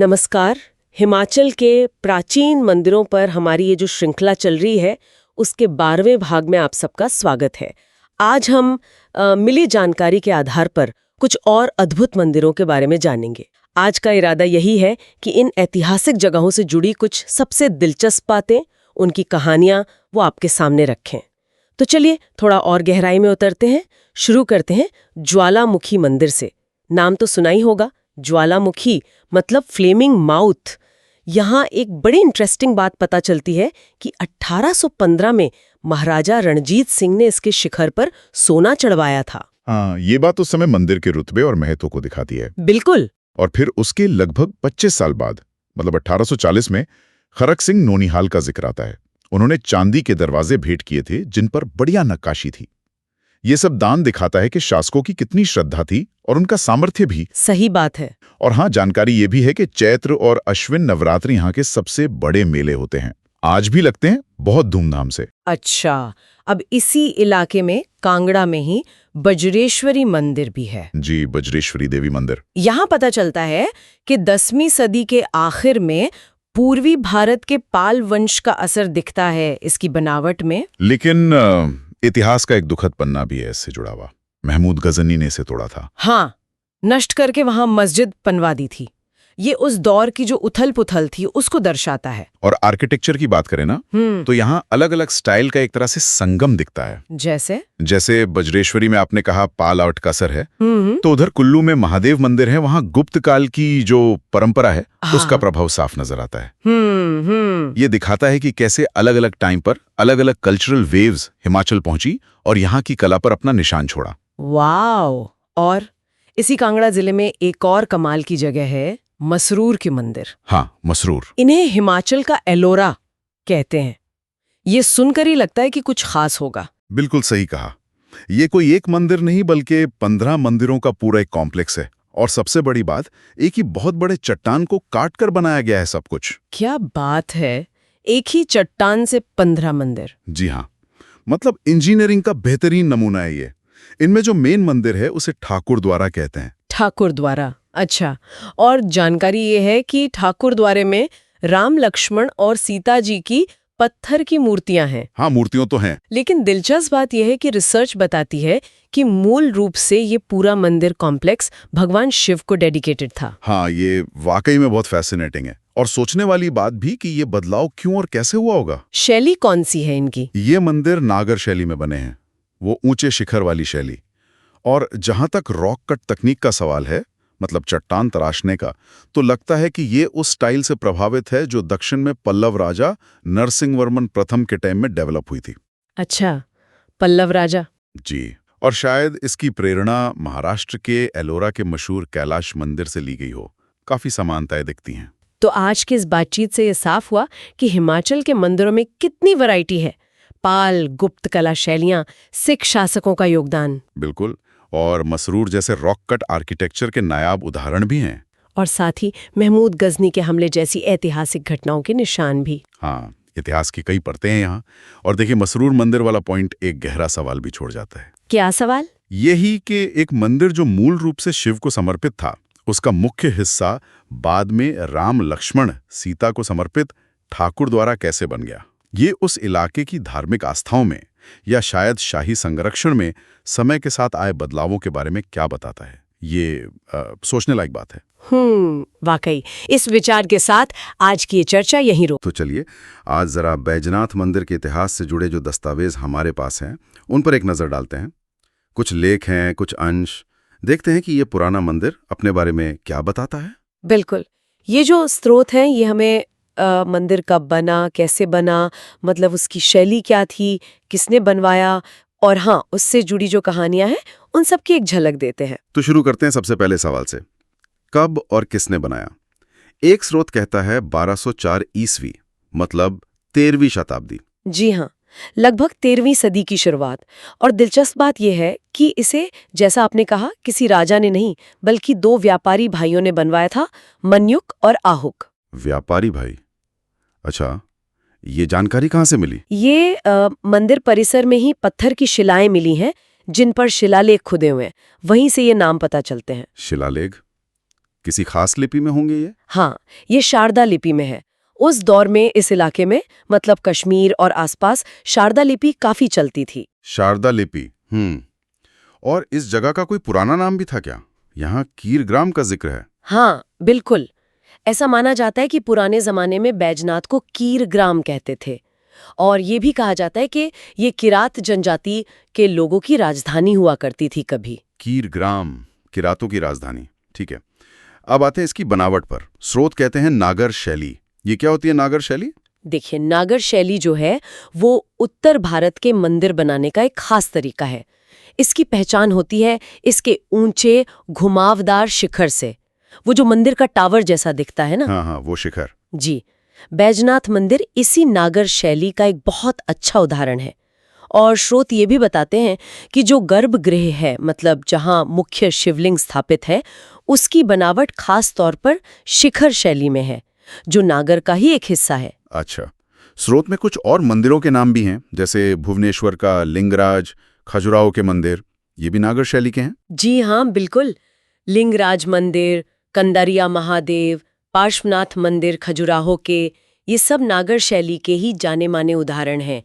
नमस्कार। हिमाचल के प्राचीन मंदिरों पर हमारी ये जो श्रृंखला चल रही है उसके 12वें भाग में आप सबका स्वागत है। आज हम मिली जानकारी के आधार पर कुछ और अद्भुत मंदिरों के बारे में जानेंगे। आज का इरादा यही है कि इन ऐतिहासिक जगहों से जुड़ी कुछ सबसे दिलचस्प बातें, उनकी कहानियां वो आपके सामने रखें। तो चलिए थोड़ा और गहराई में उतरते हैं। शुरू करते हैं ज्वालामुखी मंदिर से। नाम तो सुना ही होगा, ज्वालामुखी मतलब फ्लेमिंग माउथ। यहाँ एक बड़ी इंटरेस्टिंग बात पता चलती है कि 1815 में महाराजा रणजीत सिंह ने इसके शिखर पर सोना चढ़वाया था। हाँ, ये बात उस समय मंदिर के रुतबे और महत्व को दिखाती है। बिल्कुल। और फिर उसके लगभग 25 साल बाद मतलब 1840 में खरक सिंह नोनिहाल का जिक्र आता है। उन्होंने चांदी के दरवाजे भेंट किए थे जिन पर बढ़िया नक्काशी थी। ये सब दान दिखाता है कि शासकों की कितनी श्रद्धा थी और उनका सामर्थ्य भी। सही बात है। और हाँ, जानकारी ये भी है कि चैत्र और अश्विन नवरात्र यहाँ के सबसे बड़े मेले होते हैं। आज भी लगते हैं, बहुत धूमधाम से। अच्छा, अब इसी इलाके में कांगड़ा में ही बज्रेश्वरी मंदिर भी है। जी, बज्रेश्वरी देवी मंदिर। यहाँ पता चलता है कि 10वीं सदी के आखिर में पूर्वी भारत के पाल वंश का असर दिखता है इसकी बनावट में। लेकिन इतिहास का एक दुखद पन्ना भी है इससे जुड़ा हुआ। महमूद गजनी ने इसे तोड़ा था। हाँ, नष्ट करके वहां मस्जिद बनवा दी थी। ये उस दौर की जो उथल पुथल थी उसको दर्शाता है। और आर्किटेक्चर की बात करें ना, तो यहाँ अलग अलग स्टाइल का एक तरह से संगम दिखता है। जैसे बज्रेश्वरी में आपने कहा पाल आर्ट का असर है, तो उधर कुल्लू में महादेव मंदिर है, वहाँ गुप्त काल की जो परंपरा है उसका प्रभाव साफ नजर आता है। ये दिखाता है कि कैसे अलग अलग टाइम पर अलग अलग कल्चरल वेव्स हिमाचल पहुंची और यहाँ की कला पर अपना निशान छोड़ा। वाओ। और इसी कांगड़ा जिले में एक और कमाल की जगह है, मसरूर के मंदिर। हाँ, मसरूर। इन्हें हिमाचल का एलोरा कहते हैं। ये सुनकर ही लगता है कि कुछ खास होगा। बिल्कुल सही कहा। ये कोई एक मंदिर नहीं बल्कि 15 मंदिरों का पूरा एक कॉम्प्लेक्स है। और सबसे बड़ी बात, एक ही बहुत बड़े चट्टान को काट कर बनाया गया है सब कुछ। क्या बात है, एक ही चट्टान से 15 मंदिर। जी हाँ, मतलब इंजीनियरिंग का बेहतरीन नमूना है ये। इनमें जो मेन मंदिर है उसे ठाकुर द्वारा कहते हैं। ठाकुर द्वारा, अच्छा। और जानकारी ये है कि ठाकुर द्वारे में राम, लक्ष्मण और सीता जी की पत्थर की मूर्तियां हैं। हाँ, मूर्तियां तो हैं। लेकिन दिलचस्प बात यह है कि रिसर्च बताती है कि मूल रूप से ये पूरा मंदिर कॉम्प्लेक्स भगवान शिव को डेडिकेटेड था। हाँ, ये वाकई में बहुत फैसिनेटिंग है। और सोचने वाली बात भी कि ये बदलाव क्यों और कैसे हुआ होगा। शैली कौन सी है इनकी? ये मंदिर नागर शैली में बने हैं, वो ऊंचे शिखर वाली शैली। और जहां तक रॉक कट तकनीक का सवाल है, मतलब चट्टान तराशने का, तो लगता है कि ये उस स्टाइल से प्रभावित है जो दक्षिण में पल्लव राजा नरसिंहवर्मन प्रथम के टाइम में डेवलप हुई थी। अच्छा, पल्लव राजा। जी, और शायद इसकी प्रेरणा महाराष्ट्र के एलोरा के मशहूर कैलाश मंदिर से ली गई हो। काफी समानताएं दिखती हैं। तो आज की इस बातचीत से ये साफ हुआ कि हिमाचल के मंदिरों में कितनी वैरायटी है। पाल, गुप्त कला शैलियां, सिख शासकों का योगदान। बिल्कुल। और मसरूर जैसे रॉक कट आर्किटेक्चर के नायाब उदाहरण भी हैं। और साथ ही महमूद गजनी के हमले जैसी ऐतिहासिक घटनाओं के निशान भी। हाँ, इतिहास की कई परतें हैं यहाँ। और देखिए, मसरूर मंदिर वाला पॉइंट एक गहरा सवाल भी छोड़ जाता है। क्या सवाल? यही कि एक मंदिर जो मूल रूप से शिव को समर्पित था, उसका मुख्य हिस्सा बाद में राम, लक्ष्मण, सीता को समर्पित ठाकुर द्वारा कैसे बन गया। ये उस इलाके की धार्मिक आस्थाओं में या शायद शाही संरक्षण में समय के साथ आए बदलावों के बारे में क्या बताता है, ये सोचने लायक बात है। वाकई। इस विचार के साथ आज की ये चर्चा यहीं रोक। तो चलिए आज जरा बैजनाथ मंदिर के इतिहास से जुड़े जो दस्तावेज हमारे पास हैं उन पर एक नजर डालते हैं। कुछ लेख हैं, कुछ अंश। देखते हैं कि ये पुराना मंदिर अपने बारे में क्या बताता है। बिल्कुल। ये जो स्रोत हैं ये हमें मंदिर कब बना, कैसे बना, मतलब उसकी शैली क्या थी, किसने बनवाया, और हाँ, उससे जुड़ी जो कहानियां हैं उन सब की एक झलक देते हैं। तो शुरू करते हैं सबसे पहले सवाल से, कब और किसने बनाया। एक स्रोत कहता है 1204 ईस्वी, मतलब 13वीं शताब्दी। जी हाँ, लगभग 13वीं सदी की शुरुआत। और दिलचस्प बात यह है कि इसे, जैसा आपने कहा, किसी राजा ने नहीं बल्कि 2 व्यापारी भाइयों ने बनवाया था, मन्युक और आहुक। व्यापारी भाई? अच्छा, ये जानकारी कहाँ से मिली? ये मंदिर परिसर में ही पत्थर की शिलाएं मिली हैं जिन पर शिलालेख खुदे हुए हैं, वहीं से ये नाम पता चलते हैं। शिलालेख? किसी खास लिपि में होंगे ये? हाँ, ये शारदा लिपि में है। उस दौर में इस इलाके में मतलब कश्मीर और आसपास शारदा लिपि काफी चलती थी। शारदा लिपि। और इस जगह का कोई पुराना नाम भी था क्या? यहाँ कीरग्राम का जिक्र है। हाँ, बिल्कुल। ऐसा माना जाता है कि पुराने जमाने में बैजनाथ को कीरग्राम कहते थे और ये भी कहा जाता है कि ये किरात जनजाति के लोगों की राजधानी हुआ करती थी कभी। कीरग्राम, किरातों की राजधानी, ठीक है। अब आते हैं इसकी बनावट पर। स्रोत कहते हैं नागर शैली। ये क्या होती है नागर शैली? देखिए, नागर शैली जो है वो उत्तर भारत के मंदिर बनाने का एक खास तरीका है। इसकी पहचान होती है इसके ऊंचे घुमावदार शिखर से। वो जो मंदिर का टावर जैसा दिखता है ना। हाँ, वो शिखर। जी, बैजनाथ मंदिर इसी नागर शैली का एक बहुत अच्छा उदाहरण है। और स्रोत ये भी बताते हैं कि जो गर्भगृह है, मतलब जहां मुख्य शिवलिंग स्थापित है, उसकी बनावट खास तौर पर शिखर शैली में है, जो नागर का ही एक हिस्सा है। अच्छा, स्रोत में कुछ और मंदिरों के नाम भी हैं, जैसे भुवनेश्वर का लिंगराज, खजुराहो के मंदिर, ये भी नागर शैली के हैं? जी हाँ, बिल्कुल। लिंगराज मंदिर, कंदारिया महादेव, पार्श्वनाथ मंदिर खजुराहो के, ये सब नागर शैली के ही जाने माने उदाहरण हैं।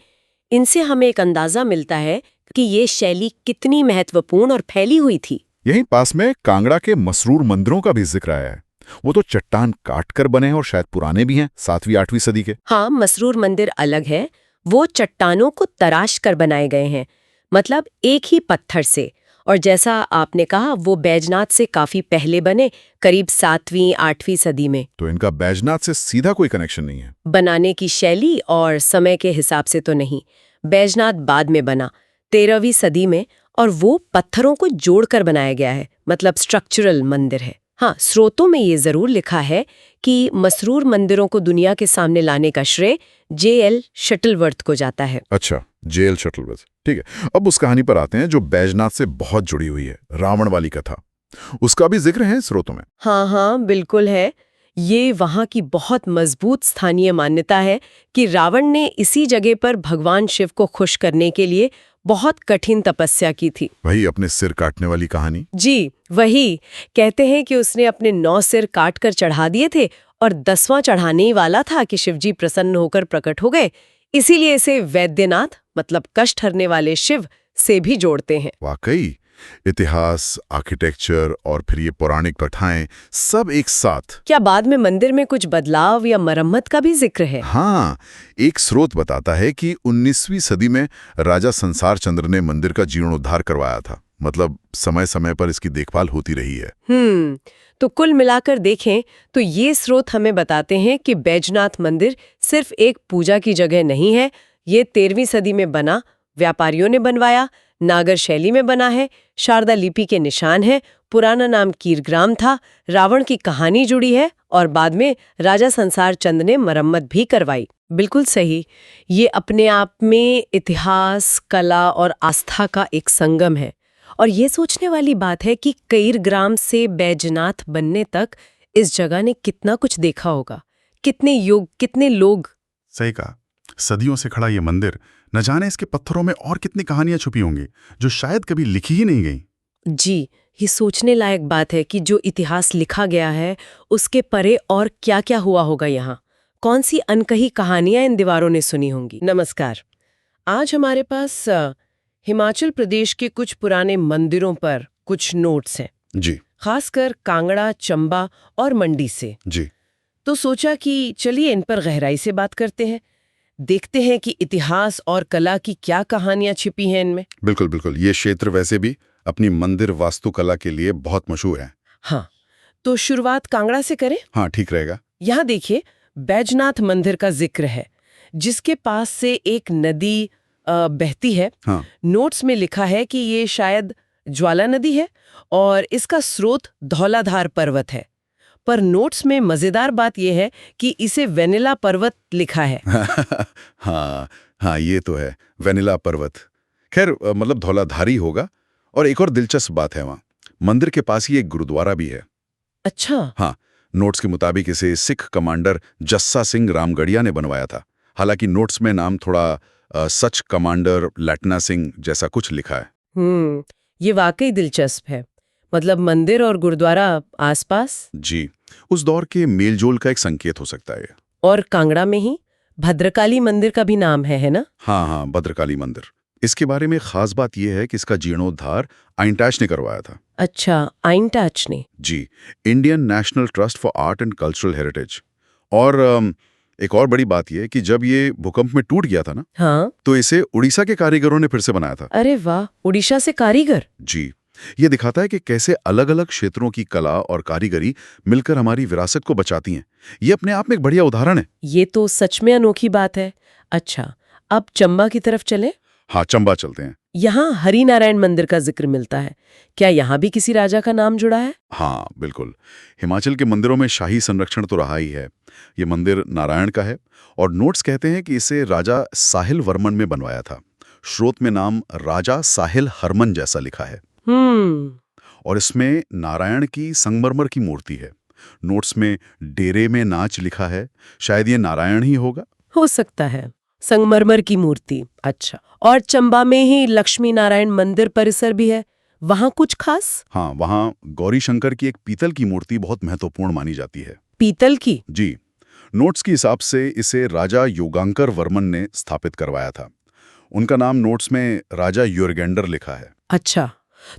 इनसे हमें एक अंदाजा मिलता है कि ये शैली कितनी महत्वपूर्ण और फैली हुई थी। यहीं पास में कांगड़ा के मसरूर मंदिरों का भी जिक्र आया है। वो तो चट्टान काटकर बने हैं और शायद पुराने भी हैं, 7वीं-8वीं सदी के। हाँ, मसरूर मंदिर अलग है। वो चट्टानों को तराश कर बनाए गए हैं, मतलब एक ही पत्थर से। और जैसा आपने कहा, वो बैजनाथ से काफी पहले बने, करीब 7वीं-8वीं सदी में। तो इनका बैजनाथ से सीधा कोई कनेक्शन नहीं है? बनाने की शैली और समय के हिसाब से तो नहीं। बैजनाथ बाद में बना, 13वीं सदी में, और वो पत्थरों को जोड़कर बनाया गया है, मतलब स्ट्रक्चरल मंदिर है। हाँ, स्रोतों में ये जरूर लिखा है कि मसरूर मंदिरों को दुनिया के सामने लाने का श्रेय J.L. शटलवर्थ को जाता है। अच्छा, J.L. शटलवर्थ, ठीक है। अब उस कहानी पर आते हैं जो बैजनाथ से बहुत जुड़ी हुई है, रावण वाली कथा। उसका भी जिक्र है स्रोतों में? हाँ, बिल्कुल है। ये वहाँ की बहुत मजबूत स्थानीय मान्यता है कि रावण ने इसी जगह पर भगवान शिव को खुश करने के लिए बहुत कठिन तपस्या की थी। वही अपने सिर काटने वाली कहानी? जी, वही। कहते हैं कि उसने अपने 9 सिर काट कर चढ़ा दिए थे और 10वां चढ़ाने ही वाला था कि शिवजी प्रसन्न होकर प्रकट हो गए। इसीलिए इसे वैद्यनाथ, मतलब कष्ट हरने वाले शिव, से भी जोड़ते हैं। वाकई, इतिहास, आर्किटेक्चर और फिर ये पौराणिक कथाएं सब एक साथ। क्या बाद में मंदिर में कुछ बदलाव या मरम्मत का भी जिक्र है? हाँ, एक स्रोत बताता है कि 19वीं सदी में राजा संसार चंद्र ने मंदिर का जीर्णोद्धार करवाया था। मतलब समय समय पर इसकी देखभाल होती रही है। तो कुल मिलाकर देखें तो ये स्रोत हमें बताते हैं कि बैजनाथ मंदिर सिर्फ एक पूजा की जगह नहीं है। ये 13वीं सदी में बना, व्यापारियों ने बनवाया, नागर शैली में बना है, शारदा लिपि के निशान है, पुराना नाम कीरग्राम था, रावण की कहानी जुड़ी है और बाद में राजा संसार चंद ने मरम्मत भी करवाई। बिल्कुल सही। ये अपने आप में इतिहास, कला और आस्था का एक संगम है। और ये सोचने वाली बात है कि कीरग्राम से बैजनाथ बनने तक इस जगह ने कितना कुछ देखा होगा, कितने युग, कितने लोग। सही कहा। सदियों से खड़ा ये मंदिर, न जाने इसके पत्थरों में और कितनी कहानियां छुपी होंगी जो शायद कभी लिखी ही नहीं गई। जी, ये सोचने लायक बात है कि जो इतिहास लिखा गया है उसके परे और क्या क्या हुआ होगा यहाँ। कौन सी अनकही कहानियां इन दीवारों ने सुनी होंगी। नमस्कार। आज हमारे पास हिमाचल प्रदेश के कुछ पुराने मंदिरों पर कुछ नोट्स हैं जी, खासकर कांगड़ा, चंबा और मंडी से। जी, तो सोचा कि चलिए इन पर गहराई से बात करते हैं, देखते हैं कि इतिहास और कला की क्या कहानियां छिपी हैं इनमें। बिल्कुल बिल्कुल। ये क्षेत्र वैसे भी अपनी मंदिर वास्तुकला के लिए बहुत मशहूर है। हाँ, तो शुरुआत कांगड़ा से करें। हाँ, ठीक रहेगा। यहाँ देखिए, बैजनाथ मंदिर का जिक्र है जिसके पास से एक नदी बहती है। हाँ, नोट्स में लिखा है कि ये शायद ज्वाला नदी है और इसका स्रोत धौलाधार पर्वत है। पर नोट्स में मजेदार बात यह है कि इसे वेनिला पर्वत लिखा है। हाँ, ये तो है, वेनिला पर्वत। खैर, मतलब धौलाधारी होगा। और एक और दिलचस्प बात है, वहाँ मंदिर के पास ही एक गुरुद्वारा भी है। अच्छा। हाँ, नोट्स के मुताबिक इसे सिख कमांडर जस्सा सिंह रामगढ़िया ने बनवाया था। हालांकि नोट्स में नाम थोड़ा सच कमांडर लैटना सिंह जैसा कुछ लिखा है। ये वाकई दिलचस्प है। मतलब मंदिर और गुरुद्वारा आसपास? जी, उस दौर के मेलजोल का एक संकेत हो सकता है। और कांगड़ा में ही भद्रकाली मंदिर का भी नाम है ना? हाँ, भद्रकाली मंदिर। इसके बारे में खास बात यह है कि इसका जीर्णोद्धार आइंटैच ने करवाया था। अच्छा, आइंटैच ने? जी, Indian national trust for art and cultural heritage. और एक और बड़ी बात यह है कि जब ये भूकंप में टूट गया था ना, हाँ, तो इसे उड़ीसा के कारीगरों ने फिर से बनाया था। अरे वाह, उड़ीसा से कारीगर? जी, ये दिखाता है कि कैसे अलग अलग क्षेत्रों की कला और कारीगरी मिलकर हमारी विरासत को बचाती हैं। ये अपने आप में एक बढ़िया उदाहरण है। ये तो सच में अनोखी बात है। अच्छा, अब चंबा की तरफ चलें? हाँ, चंबा चलते हैं। यहाँ हरिनारायण मंदिर का जिक्र मिलता है। क्या यहाँ भी किसी राजा का नाम जुड़ा है? हाँ, बिल्कुल। हिमाचल के मंदिरों में शाही संरक्षण तो रहा ही है। ये मंदिर नारायण का है और नोट्स कहते हैं कि इसे राजा साहिल वर्मन में बनवाया था। स्रोत में नाम राजा साहिल हरमन जैसा लिखा है। और इसमें नारायण की संगमरमर की मूर्ति है। नोट्स में डेरे में नाच लिखा है। शायद ये नारायण ही होगा। हो सकता है, संगमरमर की मूर्ति। अच्छा, और चंबा में ही लक्ष्मी नारायण मंदिर परिसर भी है, वहाँ कुछ खास? हाँ, वहाँ गौरी शंकर की एक पीतल की मूर्ति बहुत महत्वपूर्ण मानी जाती है। पीतल की? जी, नोट्स के हिसाब से इसे राजा योगांकर वर्मन ने स्थापित करवाया था। उनका नाम नोट्स में राजा योरगेंडर लिखा है। अच्छा,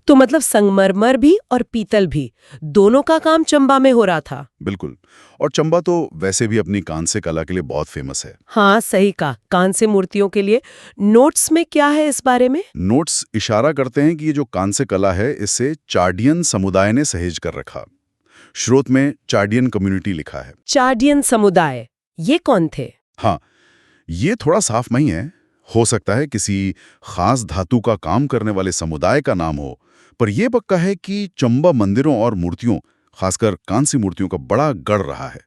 तो मतलब संगमरमर भी और पीतल भी, दोनों का काम चंबा में हो रहा था? बिल्कुल। और चंबा तो वैसे भी अपनी कांस्य कला के लिए बहुत फेमस है। हाँ, सही कहा, कांस्य मूर्तियों के लिए। नोट्स में क्या है इस बारे में? नोट्स इशारा करते हैं कि ये जो कांस्य कला है, इसे चार्डियन समुदाय ने सहेज कर रखा। स्रोत में चार्डियन कम्युनिटी लिखा है। चार्डियन समुदाय, ये कौन थे? हाँ, ये थोड़ा साफ नहीं है। हो सकता है किसी खास धातु का काम करने वाले समुदाय का नाम हो, पर यह पक्का है कि चंबा मंदिरों और मूर्तियों, खासकर कांस्य मूर्तियों का बड़ा गढ़ रहा है।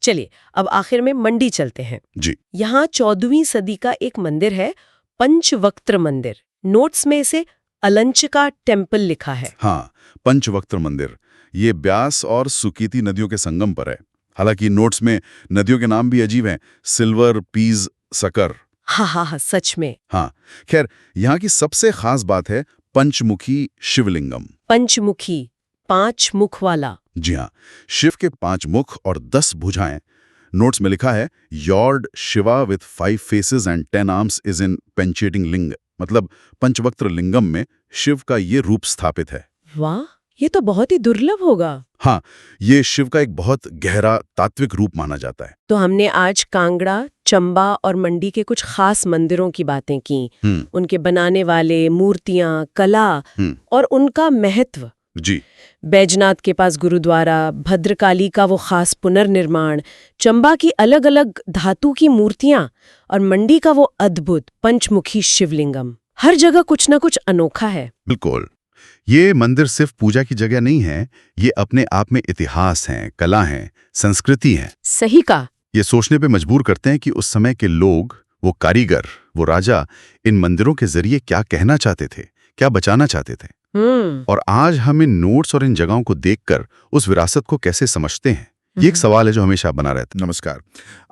चलिए, अब आखिर में मंडी चलते हैं। जी, यहाँ 14वीं सदी का एक मंदिर है, पंचवक्त्र मंदिर। नोट्स में इसे अलंचिका टेम्पल लिखा है। हाँ, पंचवक्त्र मंदिर। ये ब्यास और सुकीती नदियों के संगम पर है। हालांकि नोट्स में नदियों के नाम भी अजीब हैं, सिल्वर, पीज, सकर। हाँ, सच में। हाँ, खैर, यहाँ की सबसे खास बात है पंचमुखी शिवलिंगम। पंचमुखी, 5 मुख वाला। जी हाँ, शिव के 5 मुख और 10 भुजाएं। नोट्स में लिखा है यॉर्ड Shiva with 5 faces and 10 arms is in पेंचेटिंग लिंग। मतलब पंचवक्त्र लिंगम में शिव का ये रूप स्थापित है। वाह, ये तो बहुत ही दुर्लभ होगा। हाँ, ये शिव का एक बहुत गहरा तात्विक रूप माना जाता है। तो हमने आज कांगड़ा, चंबा और मंडी के कुछ खास मंदिरों की बातें की, उनके बनाने वाले, मूर्तियां, कला और उनका महत्व। जी, बैजनाथ के पास गुरुद्वारा, भद्रकाली का वो खास पुनर्निर्माण, चंबा की अलग अलग धातु की मूर्तियां और मंडी का वो अद्भुत पंचमुखी शिवलिंगम। हर जगह कुछ ना कुछ अनोखा है। बिल्कुल। ये मंदिर सिर्फ पूजा की जगह नहीं है, ये अपने आप में इतिहास है, कला है, संस्कृति है। सही कहा। ये सोचने पे मजबूर करते हैं कि उस समय के लोग, वो कारीगर, वो राजा, इन मंदिरों के जरिए क्या कहना चाहते थे, क्या बचाना चाहते थे। और आज हम इन नोट्स और इन जगहों को देखकर उस विरासत को कैसे समझते हैं, ये एक सवाल है जो हमेशा बना रहता है। नमस्कार,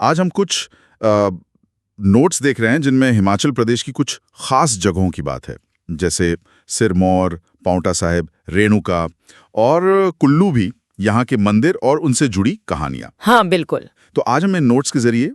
आज हम कुछ नोट्स देख रहे हैं जिनमें हिमाचल प्रदेश की कुछ खास जगहों की बात है, जैसे सिरमौर, पांवटा साहिब, रेणुका और कुल्लू भी, यहाँ के मंदिर और उनसे जुड़ी कहानियां। हाँ, बिल्कुल। तो आज हम इन नोट्स के जरिए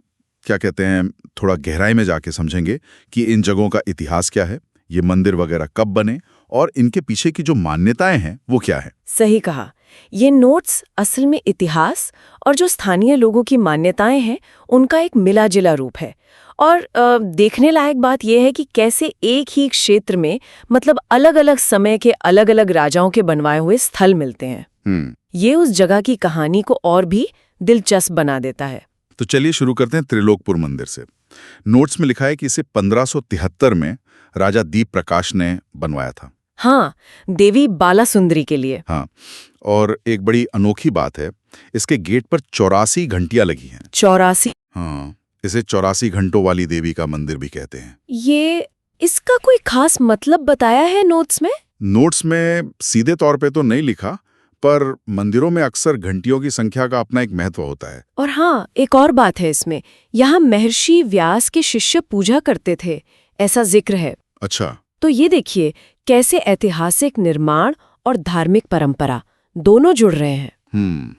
क्या कहते हैं, थोड़ा गहराई में जाके समझेंगे कि इन जगहों का इतिहास क्या है, ये मंदिर वगैरह कब बने और इनके पीछे की जो मान्यताएं हैं वो क्या है। सही कहा। ये नोट्स असल में इतिहास और जो स्थानीय लोगों की मान्यताएं हैं उनका एक मिला जुला रूप है। और देखने लायक बात यह है कि कैसे एक ही क्षेत्र में मतलब अलग अलग समय के अलग अलग राजाओं के बनवाए हुए स्थल मिलते हैं। ये उस जगह की कहानी को और भी दिलचस्प बना देता है। तो चलिए शुरू करते हैं त्रिलोकपुर मंदिर से। नोट्स में लिखा है कि इसे 1573 में राजा दीप प्रकाश ने बनवाया था। हाँ, देवी बाला सुंदरी के लिए। हाँ, और एक बड़ी अनोखी बात है, इसके गेट पर 84 घंटियां लगी हैं। 84? हाँ, इसे 84 घंटों वाली देवी का मंदिर भी कहते हैं। ये इसका कोई खास मतलब बताया है नोट्स में? नोट्स में सीधे तौर पे तो नहीं लिखा, पर मंदिरों में अक्सर घंटियों की संख्या का अपना एक महत्व होता है। और हाँ, एक और बात है इसमें, यहाँ महर्षि व्यास के शिष्य पूजा करते थे, ऐसा जिक्र है। अच्छा। तो ये देखिए कैसे ऐतिहासिक निर्माण और धार्मिक परंपरा दोनों जुड़ रहे हैं।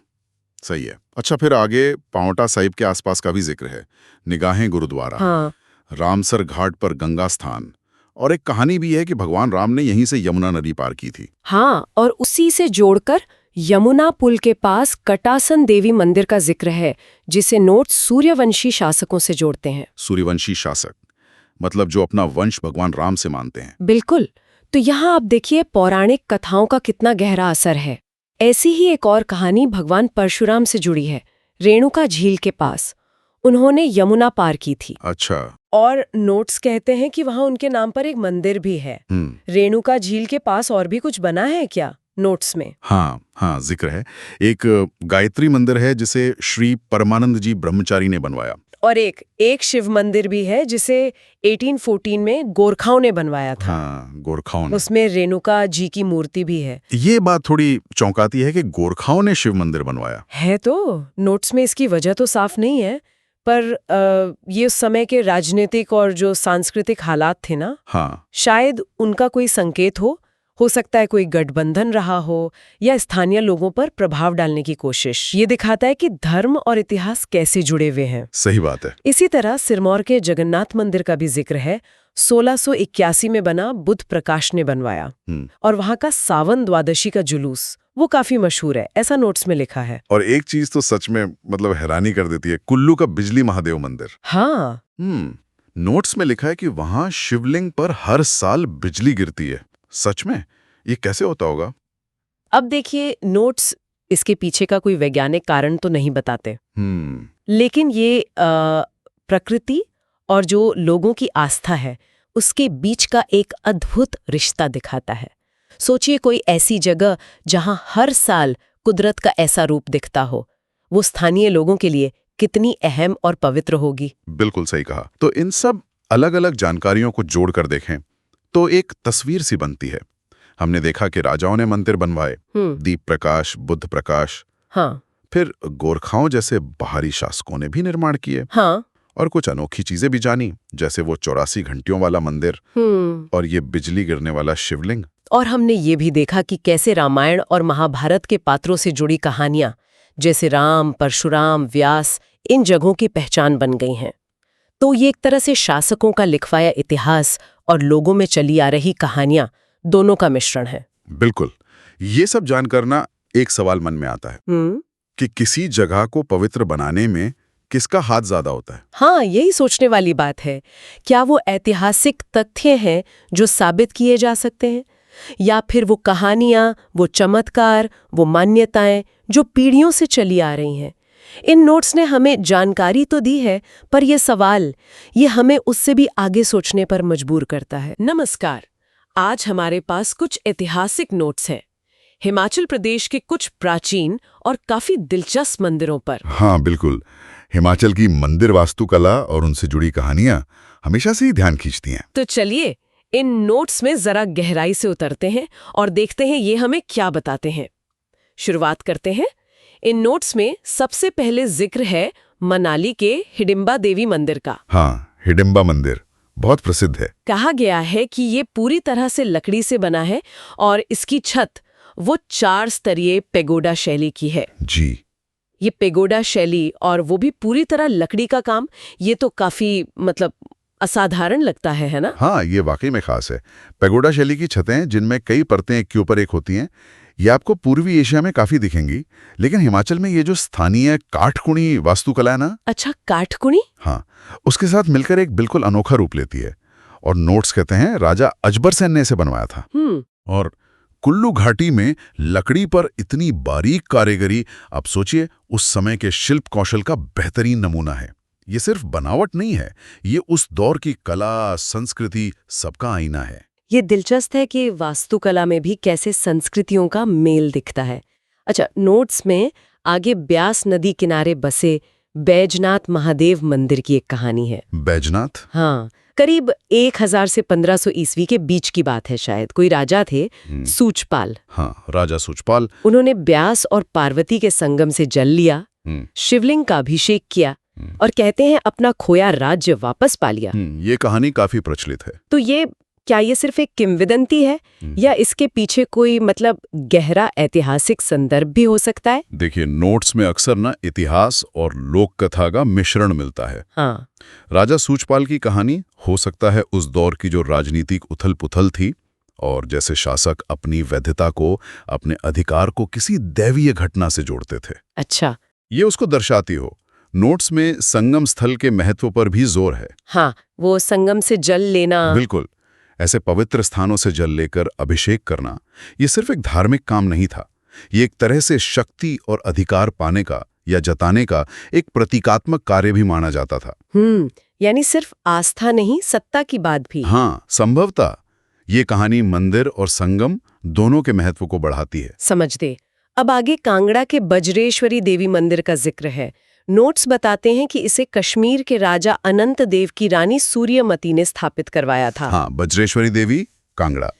सही है। अच्छा, फिर आगे पांवटा साहिब के आसपास का भी जिक्र है। निगाहें गुरुद्वारा, हाँ। रामसर घाट पर गंगा स्थान, और एक कहानी भी है कि भगवान राम ने यहीं से यमुना नदी पार की थी। हाँ, और उसी से जोड़कर यमुना पुल के पास कटासन देवी मंदिर का जिक्र है, जिसे नोट्स सूर्यवंशी शासकों से जोड़ते हैं। सूर्यवंशी शासक मतलब जो अपना वंश भगवान राम से मानते हैं। बिल्कुल। तो यहाँ आप देखिए पौराणिक कथाओं का कितना गहरा असर है। ऐसी ही एक और कहानी भगवान परशुराम से जुड़ी है। रेणुका झील के पास उन्होंने यमुना पार की थी। अच्छा। और नोट्स कहते हैं कि वहाँ उनके नाम पर एक मंदिर भी है। रेणुका झील के पास और भी कुछ बना है क्या नोट्स में? हाँ, जिक्र है। एक गायत्री मंदिर है जिसे श्री परमानंद जी ब्रह्मचारी ने बनवाया। और एक शिव मंदिर भी है जिसे 1814 में गोरखाओं ने बनवाया था। हाँ, गोरखाओं ने। उसमें रेणुका जी की मूर्ति भी है। ये बात थोड़ी चौंकाती है कि गोरखाओं ने शिव मंदिर बनवाया है। तो नोट्स में इसकी वजह तो साफ नहीं है, पर ये उस समय के राजनीतिक और जो सांस्कृतिक हालात थे ना, हाँ, शायद उनका कोई संकेत हो सकता है कोई गठबंधन रहा हो या स्थानीय लोगों पर प्रभाव डालने की कोशिश। ये दिखाता है कि धर्म और इतिहास कैसे जुड़े हुए हैं। सही बात है। इसी तरह सिरमौर के जगन्नाथ मंदिर का भी जिक्र है। 1681 में बना बुद्ध प्रकाश ने बनवाया। और वहाँ का सावन द्वादशी का जुलूस वो काफी मशहूर है, ऐसा नोट्स में लिखा है। और एक चीज तो सच में मतलब हैरानी कर देती है, कुल्लू का बिजली महादेव मंदिर। हाँ। नोट्स में लिखा है कि वहाँ शिवलिंग पर हर साल बिजली गिरती है। सच में? ये कैसे होता होगा? अब देखिए, नोट्स इसके पीछे का कोई वैज्ञानिक कारण तो नहीं बताते। लेकिन ये प्रकृति और जो लोगों की आस्था है उसके बीच का एक अद्भुत रिश्ता दिखाता है। सोचिए कोई ऐसी जगह जहां हर साल कुदरत का ऐसा रूप दिखता हो, वो स्थानीय लोगों के लिए कितनी अहम और पवित्र होगी। बिल्कुल सही कहा। तो इन सब अलग अलग जानकारियों को जोड़कर देखें तो एक तस्वीर सी बनती है। हमने देखा कि राजाओं ने मंदिर बनवाए, दीप प्रकाश, बुद्ध प्रकाश। हाँ। फिर गोरखाओं जैसे बाहरी शासकों ने भी निर्माण किए। हाँ। और कुछ अनोखी चीजें भी जानी, जैसे वो 84 घंटियों वाला मंदिर और ये बिजली गिरने वाला शिवलिंग। और हमने ये भी देखा कि कैसे रामायण और महाभारत के पात्रों से जुड़ी कहानियां जैसे राम, परशुराम, व्यास इन जगहों की पहचान बन गई हैं। तो ये एक तरह से शासकों का लिखवाया इतिहास और लोगों में चली आ रही कहानियां दोनों का मिश्रण है। बिल्कुल। ये सब जानकर ना एक सवाल मन में आता है कि किसी जगह को पवित्र बनाने में किसका हाथ ज्यादा होता है? हाँ, यही सोचने वाली बात है। क्या वो ऐतिहासिक तथ्य हैं जो साबित किए जा सकते हैं, या फिर वो कहानियां, वो चमत्कार, वो मान्यताएं जो पीढ़ियों से चली आ रही हैं? इन नोट्स ने हमें जानकारी तो दी है, पर यह सवाल ये हमें उससे भी आगे सोचने पर मजबूर करता है। नमस्कार, आज हमारे पास कुछ ऐतिहासिक नोट्स हैं हिमाचल प्रदेश के कुछ प्राचीन और काफी दिलचस्प मंदिरों पर। हाँ बिल्कुल, हिमाचल की मंदिर वास्तुकला और उनसे जुड़ी कहानियां हमेशा से ही ध्यान खींचती हैं। तो चलिए इन नोट्स में जरा गहराई से उतरते हैं और देखते हैं ये हमें क्या बताते हैं। शुरुआत करते हैं। इन नोट्स में सबसे पहले जिक्र है मनाली के हिडिंबा देवी मंदिर का। हाँ, हिडिंबा मंदिर बहुत प्रसिद्ध है। कहा गया है कि ये पूरी तरह से लकड़ी से बना है और इसकी छत वो 4 स्तरीय पेगोडा शैली की है। जी। ये पेगोडा शैली और वो भी पूरी तरह लकड़ी का काम, ये तो काफी मतलब असाधारण लगता है ना? हाँ, ये वाकई में खास है। पेगोडा शैली की छतें जिनमें कई परतें एक के ऊपर एक होती हैं, ये आपको पूर्वी एशिया में काफी दिखेंगी, लेकिन हिमाचल में ये जो स्थानीय काठकुणी वास्तुकला है ना। अच्छा, काठकुणी? हाँ, उसके साथ मिलकर एक बिल्कुल अनोखा रूप लेती है। और नोट्स कहते हैं राजा अजबर सेन ने इसे बनवाया था। और कुल्लू घाटी में लकड़ी पर इतनी बारीक कारीगरी, आप सोचिए उस समय के शिल्प कौशल का बेहतरीन नमूना है। ये सिर्फ बनावट नहीं है, ये उस दौर की कला, संस्कृति सबका आईना है। ये दिलचस्प है कि वास्तुकला में भी कैसे संस्कृतियों का मेल दिखता है। अच्छा, नोट्स में आगे ब्यास नदी किनारे बसे बैजनाथ महादेव मंदिर की एक कहानी है। बैजनाथ? हाँ, करीब 1000 से 1500 ईस्वी के बीच की बात है। शायद कोई राजा थे, सूचपाल। हाँ, राजा सूचपाल। उन्होंने ब्यास और पार्वती के संगम से जल लिया, शिवलिंग का अभिषेक किया और कहते हैं अपना खोया राज्य वापस पा लिया। ये कहानी काफी प्रचलित है। तो ये क्या ये सिर्फ एक किंवदंती है या इसके पीछे कोई मतलब गहरा ऐतिहासिक संदर्भ भी हो सकता है? देखिए, नोट्स में अक्सर ना इतिहास और लोक कथा का मिश्रण मिलता है। हाँ। राजा सूचपाल की कहानी हो सकता है उस दौर की जो राजनीतिक उथल-पुथल थी, और जैसे शासक अपनी वैधता को, अपने अधिकार को किसी दैवीय घटना से जोड़ते थे। अच्छा। ये उसको दर्शाती हो। नोट्स में संगम स्थल के महत्व पर भी जोर है। हाँ, वो संगम से जल लेना। बिल्कुल। ऐसे पवित्र स्थानों से जल लेकर अभिषेक करना, ये सिर्फ एक धार्मिक काम नहीं था। ये एक तरह से शक्ति और अधिकार पाने का या जताने का एक प्रतीकात्मक कार्य भी माना जाता था। यानी सिर्फ आस्था नहीं, सत्ता की बात भी। हाँ, संभवतः ये कहानी मंदिर और संगम दोनों के महत्व को बढ़ाती है। समझ दे। अब आगे कांगड़ा के बज्रेश्वरी देवी मंदिर का जिक्र है। नोट्स बताते हैं कि इसे कश्मीर के राजा अनंत देव की रानी सूर्यमती ने स्थापित करवाया था। हाँ, बज्रेश्वरी देवी, कांगड़ा।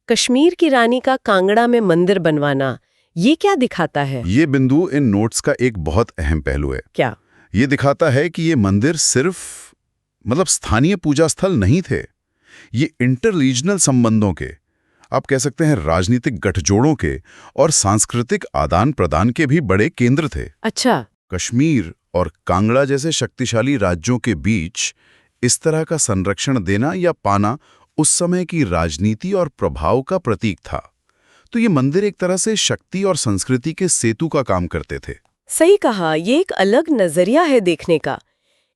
कश्मीर की रानी का कांगड़ा में मंदिर बनवाना, ये क्या दिखाता है? ये बिंदु इन नोट्स का एक बहुत अहम पहलू है। क्या? ये दिखाता है कि ये मंदिर सिर्फ स्थानीय पूजा स्थल नहीं थे। ये इंटर रीजनल संबंधों के, आप कह सकते हैं राजनीतिक गठजोड़ों के और सांस्कृतिक आदान प्रदान के भी बड़े केंद्र थे। अच्छा। कश्मीर और कांगड़ा जैसे शक्तिशाली राज्यों के बीच इस तरह का संरक्षण देना या पाना उस समय की राजनीति और प्रभाव का प्रतीक था। तो ये मंदिर एक तरह से शक्ति और संस्कृति के सेतु का काम करते थे। सही कहा, ये एक अलग नजरिया है देखने का।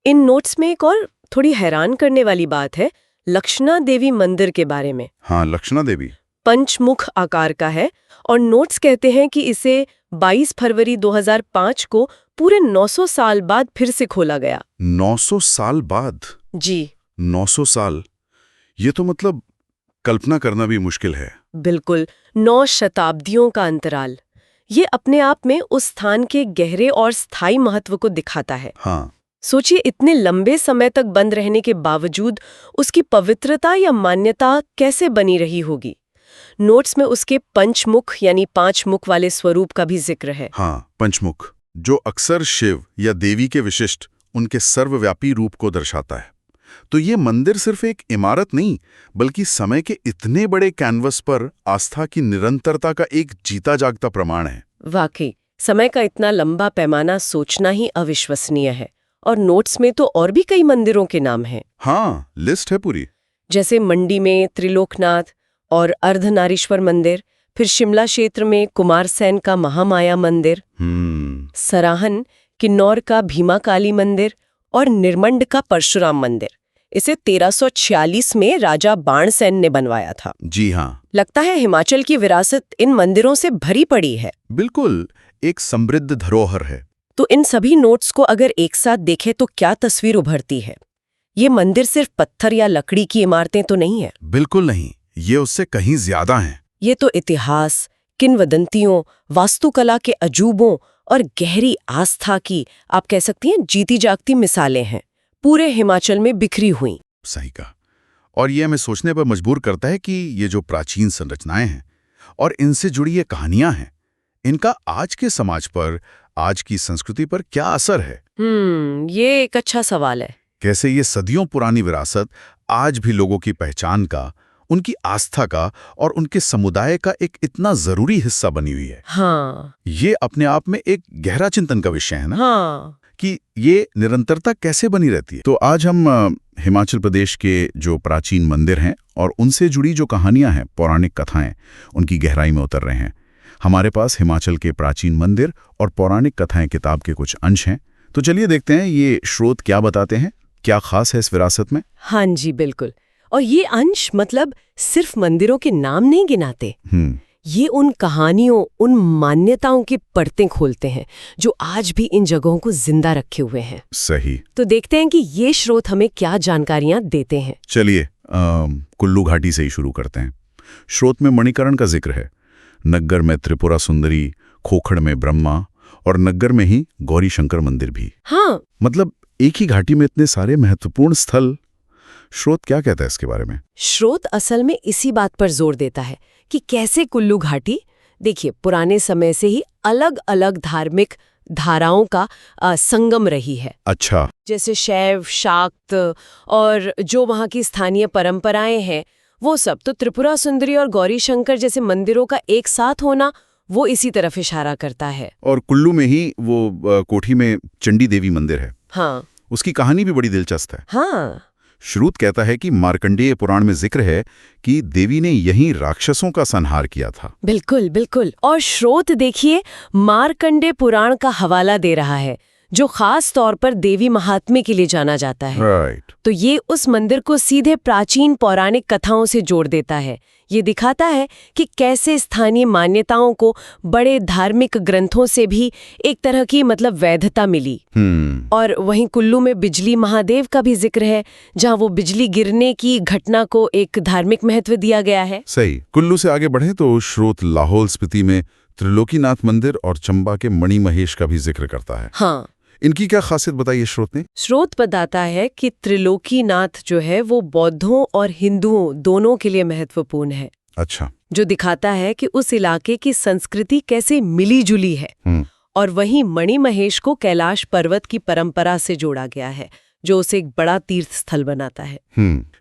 इन नोट्स में एक और थोड़ी हैरान करने वाली बात है लक्षणा देवी मंदिर के बारे में। हाँ, लक्षणा देवी पंचमुख आकार का है और नोट्स कहते हैं कि इसे 22 फरवरी 2005 को पूरे 900 साल बाद फिर से खोला गया। 900 साल बाद? जी। 900 साल, ये तो कल्पना करना भी मुश्किल है। बिल्कुल, 9 शताब्दियों का अंतराल। ये अपने आप में उस स्थान के गहरे और स्थायी महत्व को दिखाता है। हाँ। सोचिए, इतने लंबे समय तक बंद रहने के बावजूद उसकी पवित्रता या मान्यता कैसे बनी रही होगी। नोट्स में उसके पंचमुख यानी 5 मुख वाले स्वरूप का भी जिक्र है। हाँ, पंचमुख, जो अक्सर शिव या देवी के विशिष्ट, उनके सर्वव्यापी रूप को दर्शाता है। तो ये मंदिर सिर्फ एक इमारत नहीं, बल्कि समय के इतने बड़े कैनवस पर आस्था की निरंतरता का एक जीता जागता प्रमाण है। वाकई, समय का इतना लंबा पैमाना सोचना ही अविश्वसनीय है। और नोट्स में तो और भी कई मंदिरों के नाम हैं। हाँ, लिस्ट है पूरी। जैसे मंडी में त्रिलोकनाथ और अर्धनारीश्वर मंदिर, फिर शिमला क्षेत्र में कुमारसैन का महामाया मंदिर, सराहन किन्नौर का भीमा काली मंदिर और निर्मंड का परशुराम मंदिर। इसे 1346 में राजा बाणसेन ने बनवाया था। जी हाँ। लगता है हिमाचल की विरासत इन मंदिरों से भरी पड़ी है। बिल्कुल, एक समृद्ध धरोहर है। तो इन सभी नोट्स को अगर एक साथ देखें तो क्या तस्वीर उभरती है? ये मंदिर सिर्फ पत्थर या लकड़ी की इमारतें तो नहीं है। बिल्कुल नहीं, ये उससे कहीं ज्यादा हैं। ये तो इतिहास, किंवदंतियों, वास्तुकला के अजूबों और गहरी आस्था की, आप कह सकती हैं, जीती जागती मिसालें हैं, पूरे हिमाचल में बिखरी हुई। सही कहा। और ये हमें सोचने पर मजबूर करता है कि ये जो प्राचीन संरचनाएं हैं और इनसे जुड़ी ये कहानियां हैं, इनका आज के समाज पर, आज की संस्कृति पर क्या असर है? ये एक अच्छा सवाल है। कैसे ये सदियों पुरानी विरासत आज भी लोगों की पहचान का, उनकी आस्था का और उनके समुदाय का एक इतना जरूरी हिस्सा बनी हुई है। हाँ। ये अपने आप में एक गहरा चिंतन का विषय है ना। हाँ। कि ये निरंतरता कैसे बनी रहती है। तो आज हम हिमाचल प्रदेश के जो प्राचीन मंदिर हैं और उनसे जुड़ी जो कहानियां हैं, पौराणिक कथाएं, उनकी गहराई में उतर रहे हैं। हमारे पास हिमाचल के प्राचीन मंदिर और पौराणिक कथाएं किताब के कुछ अंश हैं। तो चलिए देखते हैं ये स्रोत क्या बताते हैं, क्या खास है इस विरासत में। हाँ जी, बिल्कुल। और ये अंश सिर्फ मंदिरों के नाम नहीं गिनाते, ये उन कहानियों, उन मान्यताओं की परतें खोलते हैं जो आज भी इन जगहों को जिंदा रखे हुए हैं। सही। तो देखते हैं कि ये स्रोत हमें क्या जानकारियां देते हैं। चलिए कुल्लू घाटी से ही शुरू करते हैं। स्रोत में मणिकरण का जिक्र है। नग्गर में त्रिपुरा सुंदरी, खोखड़ में ब्रह्मा और नग्गर में ही गौरी शंकर मंदिर भी। हाँ, एक ही घाटी में इतने सारे महत्वपूर्ण स्थल। स्रोत क्या कहता है इसके बारे में? स्रोत असल में इसी बात पर जोर देता है कि कैसे कुल्लू घाटी, देखिए, पुराने समय से ही अलग अलग धार्मिक धाराओं का संगम रही है। अच्छा। जैसे शैव, शाक्त और जो वहाँ की स्थानीय परंपराएं हैं, वो सब तो त्रिपुरा सुंदरी और गौरी शंकर जैसे मंदिरों का एक साथ होना वो इसी तरफ इशारा करता है। और कुल्लू में ही वो कोठी में चंडी देवी मंदिर है। हाँ, उसकी कहानी भी बड़ी दिलचस्प है। हाँ, श्रुत कहता है कि मार्कंडेय पुराण में जिक्र है कि देवी ने यहीं राक्षसों का संहार किया था। बिल्कुल बिल्कुल। और श्रोत देखिए मार्कंडेय पुराण का हवाला दे रहा है, जो खास तौर पर देवी महात्म्य के लिए जाना जाता है। राइट। तो ये उस मंदिर को सीधे प्राचीन पौराणिक कथाओं से जोड़ देता है। ये दिखाता है कि कैसे स्थानीय मान्यताओं को बड़े धार्मिक ग्रंथों से भी एक तरह की वैधता मिली। और वहीं कुल्लू में बिजली महादेव का भी जिक्र है, जहां वो बिजली गिरने की घटना को एक धार्मिक महत्व दिया गया है। सही। कुल्लू से आगे बढ़े तो श्रोत लाहौल स्पीति में त्रिलोकीनाथ मंदिर और चंबा के मणि महेश का भी जिक्र करता है। हाँ, इनकी क्या खासियत बताइए श्रोत ने? श्रोत बताता है कि त्रिलोकीनाथ जो है वो बौद्धों और हिंदुओं दोनों के लिए महत्वपूर्ण है। अच्छा। जो दिखाता है कि उस इलाके की संस्कृति कैसे मिली जुली है। और वहीं मणि महेश को कैलाश पर्वत की परंपरा से जोड़ा गया है, जो उसे एक बड़ा तीर्थ स्थल बनाता है।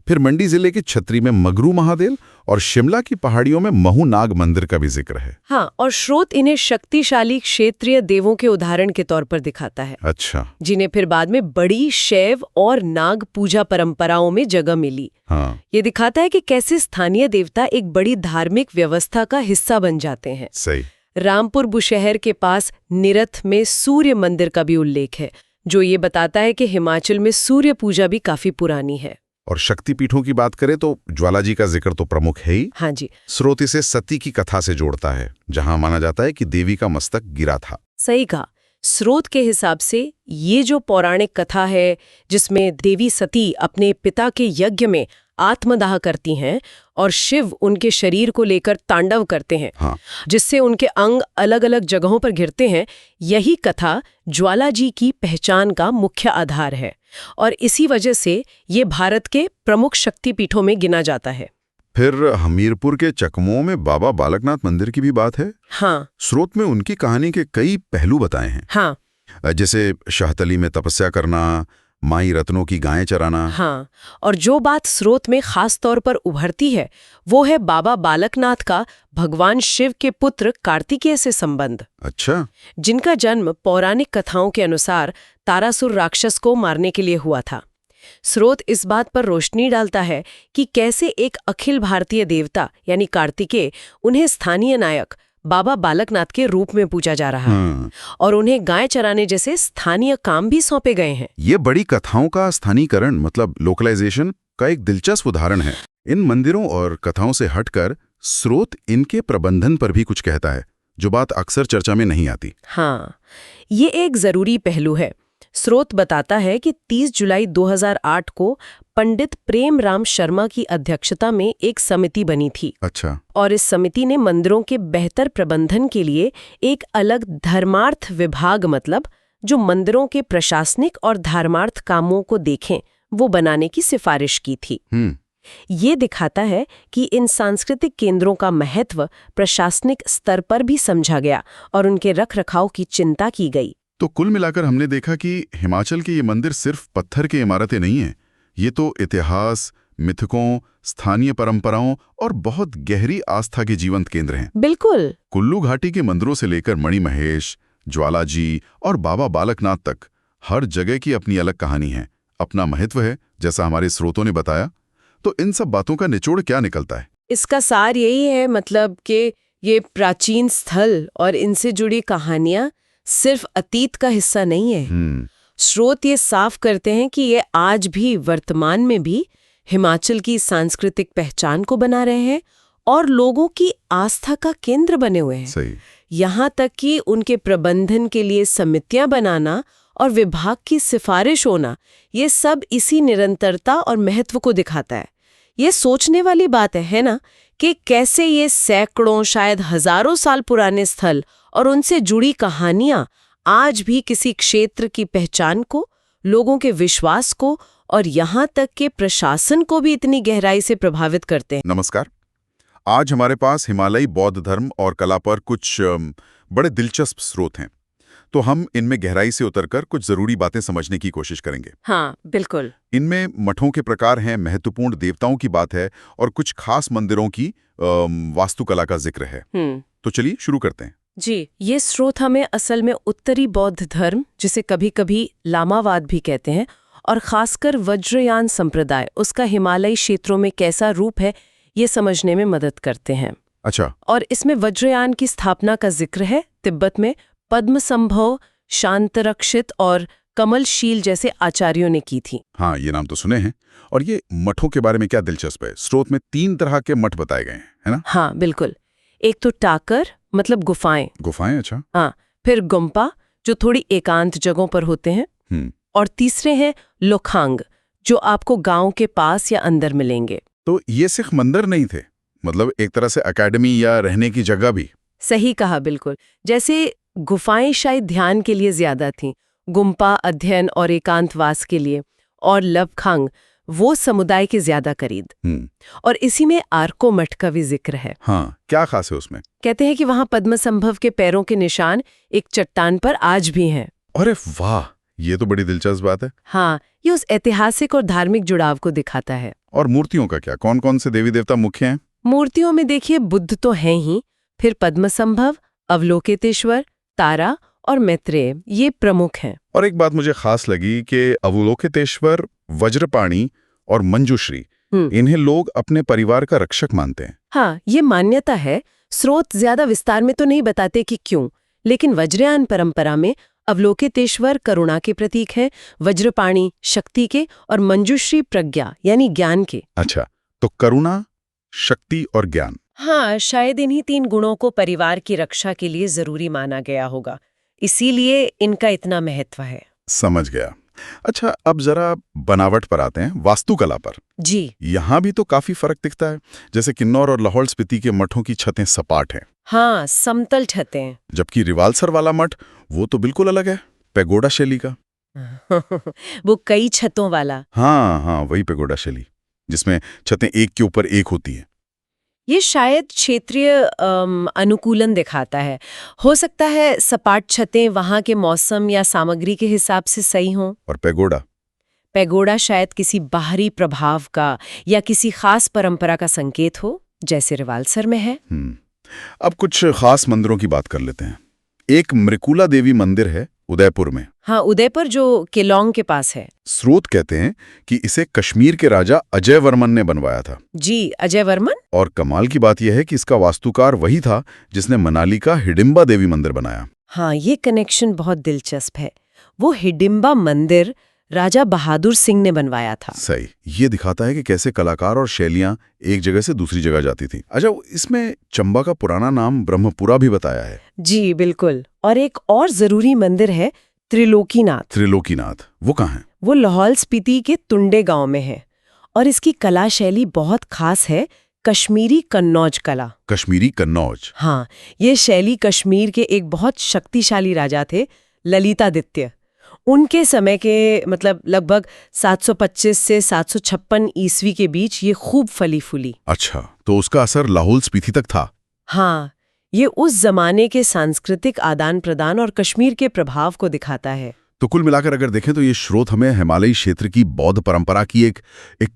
फिर मंडी जिले के छतरी में मगरू महादेव और शिमला की पहाड़ियों में महू नाग मंदिर का भी जिक्र है। हाँ, और श्रोत इन्हें शक्तिशाली क्षेत्रीय देवों के उदाहरण के तौर पर दिखाता है। अच्छा। जिन्हें फिर बाद में बड़ी शैव और नाग पूजा परंपराओं में जगह मिली। हाँ। ये दिखाता है कि कैसे स्थानीय देवता एक बड़ी धार्मिक व्यवस्था का हिस्सा बन जाते हैं। सही। रामपुर बुशहर के पास निरथ में सूर्य मंदिर का भी उल्लेख है, जो ये बताता है कि हिमाचल में सूर्य पूजा भी काफी पुरानी है। और शक्तिपीठों की बात करें तो ज्वाला जी का जिक्र तो प्रमुख है ही। हाँ जी। स्रोत इसे सती की कथा से जोड़ता है, जहां माना जाता है कि देवी का मस्तक गिरा था। सही कहा। स्रोत के हिसाब से ये जो पौराणिक कथा है, जिसमें देवी सती अपने पिता के यज्ञ में आत्मदाह करती हैं और शिव उनके शरीर को लेकर तांडव करते हैं। हाँ। जिससे उनके अंग अलग अलग जगहों पर गिरते हैं, यही कथा ज्वाला जी की पहचान का मुख्य आधार है और इसी वजह से ये भारत के प्रमुख शक्तिपीठों में गिना जाता है। फिर हमीरपुर के चकमों में बाबा बालकनाथ मंदिर की भी बात है। हाँ। स्रोत में उनकी कहानी के कई पहलू बताए हैं। हाँ। जैसे शाहतली में तपस्या करना, माई रत्नों की गायें चराना। हाँ, और जो बात स्रोत में खास तौर पर उभरती है वो है बाबा बालकनाथ का भगवान शिव के पुत्र कार्तिकेय से संबंध। अच्छा। जिनका जन्म पौराणिक कथाओं के अनुसार तारासुर राक्षस को मारने के लिए हुआ था। स्रोत इस बात पर रोशनी डालता है कि कैसे एक अखिल भारतीय देवता यानी कार्तिकेय उन्हें स्थानीय नायक बाबा बालकनाथ के रूप में पूजा जा रहा है और उन्हें गाय चराने जैसे स्थानीय काम भी सौंपे गए हैं। ये बड़ी कथाओं का स्थानीकरण लोकलाइजेशन का एक दिलचस्प उदाहरण है। इन मंदिरों और कथाओं से हटकर स्रोत इनके प्रबंधन पर भी कुछ कहता है, जो बात अक्सर चर्चा में नहीं आती। हाँ, ये एक जरूरी पहलू है। स्रोत बताता है कि 30 जुलाई 2008 को पंडित प्रेम राम शर्मा की अध्यक्षता में एक समिति बनी थी। अच्छा। और इस समिति ने मंदिरों के बेहतर प्रबंधन के लिए एक अलग धर्मार्थ विभाग जो मंदिरों के प्रशासनिक और धर्मार्थ कामों को देखें वो बनाने की सिफारिश की थी। ये दिखाता है कि इन सांस्कृतिक केंद्रों का महत्व प्रशासनिक स्तर पर भी समझा गया और उनके रखरखाव की चिंता की गई। तो कुल मिलाकर हमने देखा कि हिमाचल के ये मंदिर सिर्फ पत्थर की इमारतें नहीं हैं। ये तो इतिहास, मिथकों, स्थानीय परंपराओं और बहुत गहरी आस्था के जीवंत केंद्र हैं। बिल्कुल। कुल्लू घाटी के मंदिरों से लेकर मणि महेश, ज्वाला जी और बाबा बालकनाथ तक हर जगह की अपनी अलग कहानी है, अपना महत्व है, जैसा हमारे स्रोतों ने बताया। तो इन सब बातों का निचोड़ क्या निकलता है? इसका सार यही है कि ये प्राचीन स्थल और इनसे जुड़ी कहानियां सिर्फ अतीत का हिस्सा नहीं है। स्रोत ये साफ करते हैं कि ये आज भी वर्तमान में भी हिमाचल की सांस्कृतिक पहचान को बना रहे हैं और लोगों की आस्था का केंद्र बने हुए हैं। सही। यहाँ तक कि उनके प्रबंधन के लिए समितियां बनाना और विभाग की सिफारिश होना, ये सब इसी निरंतरता और महत्व को दिखाता है। ये सोचने वाली बात है ना, कि कैसे ये सैकड़ों शायद हजारों साल पुराने स्थल और उनसे जुड़ी कहानियां आज भी किसी क्षेत्र की पहचान को, लोगों के विश्वास को और यहाँ तक के प्रशासन को भी इतनी गहराई से प्रभावित करते हैं। नमस्कार। आज हमारे पास हिमालयी बौद्ध धर्म और कला पर कुछ बड़े दिलचस्प स्रोत हैं। तो हम इनमें गहराई से उतरकर कुछ जरूरी बातें समझने की कोशिश करेंगे। हाँ, बिल्कुल। इनमें मठों के प्रकार हैं, महत्वपूर्ण देवताओं की बात है और कुछ खास मंदिरों की वास्तुकला का जिक्र है। तो चलिए शुरू करते हैं। जी, ये स्रोत हमें असल में उत्तरी बौद्ध धर्म, जिसे कभी-कभी लामावाद भी कहते हैं, और खासकर वज्रयान संप्रदाय, उसका हिमालयी क्षेत्रों में कैसा रूप है, ये समझने में मदद करते हैं। अच्छा। और इसमें वज्रयान की स्थापना का जिक्र है। तिब्बत में पद्मसंभव, शांतरक्षित और कमलशील जैसे आचार्यों ने की थी। हाँ, ये नाम तो सुने हैं। और ये मठों के बारे में क्या दिलचस्प है? स्रोत में 3 तरह के मठ बताए गए हैं, है ना? हाँ, बिल्कुल। एक तो टाकर, मतलब गुफाएं। गुफाएं, अच्छा। हाँ, फिर गुम्पा, जो थोड़ी एकांत जगहों पर होते हैं। और तीसरे हैं लोखांग, जो आपको गांव के पास या अंदर मिलेंगे। तो ये सिर्फ मंदिर नहीं थे, मतलब एक तरह से एकेडमी या रहने की जगह भी। सही कहा, बिल्कुल। जैसे गुफाएं शायद ध्यान के लिए ज्यादा थीं, गुम्पा अध्ययन और एकांतवास के लिए, और लबखांग वो समुदाय के ज्यादा करीब। और इसी में आर्को मठ का भी जिक्र है। हाँ, क्या खास है उसमें? कहते हैं कि वहां पद्मसंभव के पैरों के निशान एक चट्टान पर आज भी हैं। अरे वाह, ये तो बड़ी दिलचस्प बात है। हाँ, ये उस ऐतिहासिक और धार्मिक जुड़ाव को दिखाता है। और मूर्तियों का क्या? कौन कौन से देवी देवता मुख्य हैं? मूर्तियों में देखिए, बुद्ध तो हैं ही, फिर पद्मसंभव, अवलोकितेश्वर, तारा और मैत्रेय, ये प्रमुख हैं। और एक बात मुझे खास लगी कि अवलोकितेश्वर, वज्रपाणी और मंजूश्री, इन्हें लोग अपने परिवार का रक्षक मानते हैं। हाँ, ये मान्यता है। स्रोत ज्यादा विस्तार में तो नहीं बताते कि क्यों, लेकिन वज्रयान परंपरा में अवलोकितेश्वर करुणा के प्रतीक है, वज्रपाणी शक्ति के और मंजूश्री प्रज्ञा यानी ज्ञान के। अच्छा, तो करुणा, शक्ति और ज्ञान। हाँ, शायद इन्हीं 3 गुणों को परिवार की रक्षा के लिए जरूरी माना गया होगा, इसीलिए इनका इतना महत्व है। समझ गया। अच्छा, अब जरा बनावट पर आते हैं, वास्तुकला पर। जी, यहाँ भी तो काफी फर्क दिखता है। जैसे किन्नौर और लाहौल स्पीति के मठों की छतें सपाट हैं। हाँ, समतल छतें। जबकि रिवालसर वाला मठ, वो तो बिल्कुल अलग है, पैगोडा शैली का। वो कई छतों वाला। हाँ, वही पैगोडा शैली, जिसमें छतें एक के ऊपर एक होती हैं। ये शायद क्षेत्रीय अनुकूलन दिखाता है। हो सकता है सपाट छतें वहाँ के मौसम या सामग्री के हिसाब से सही हों। और पैगोडा शायद किसी बाहरी प्रभाव का या किसी खास परंपरा का संकेत हो, जैसे रिवालसर में है। अब कुछ खास मंदिरों की बात कर लेते हैं। एक मृकुला देवी मंदिर है उदयपुर में। हाँ, उदयपुर जो केलोंग के पास है। स्रोत कहते हैं कि इसे कश्मीर के राजा अजय वर्मन ने बनवाया था। जी, अजय वर्मन। और कमाल की बात यह है कि इसका वास्तुकार वही था जिसने मनाली का हिडिंबा देवी मंदिर बनाया। हाँ, ये कनेक्शन बहुत दिलचस्प है। वो हिडिंबा मंदिर राजा बहादुर सिंह ने बनवाया था। सही। ये दिखाता है कि कैसे कलाकार और शैलियां एक जगह से दूसरी जगह जाती थी। अच्छा, इसमें चंबा का पुराना नाम ब्रह्मपुरा भी बताया है। जी, बिल्कुल। और एक और जरूरी मंदिर है त्रिलोकीनाथ। वो कहाँ है? वो लाहौल स्पीति के तुंडे गांव में है, और इसकी कला शैली बहुत खास है, कश्मीरी कन्नौज कला। कश्मीरी कन्नौज? हाँ, ये शैली कश्मीर के एक बहुत शक्तिशाली राजा थे, ललितादित्य। उनके समय के मतलब लगभग 725 से 756 ईस्वी के बीच ये खूब फली फूली। अच्छा, तो उसका असर लाहौल स्पीति तक था? हाँ, ये उस जमाने के सांस्कृतिक आदान प्रदान और कश्मीर के प्रभाव को दिखाता है। तो कुल मिलाकर अगर देखें तो ये स्रोत हमें हिमालयी क्षेत्र की बौद्ध परंपरा की एक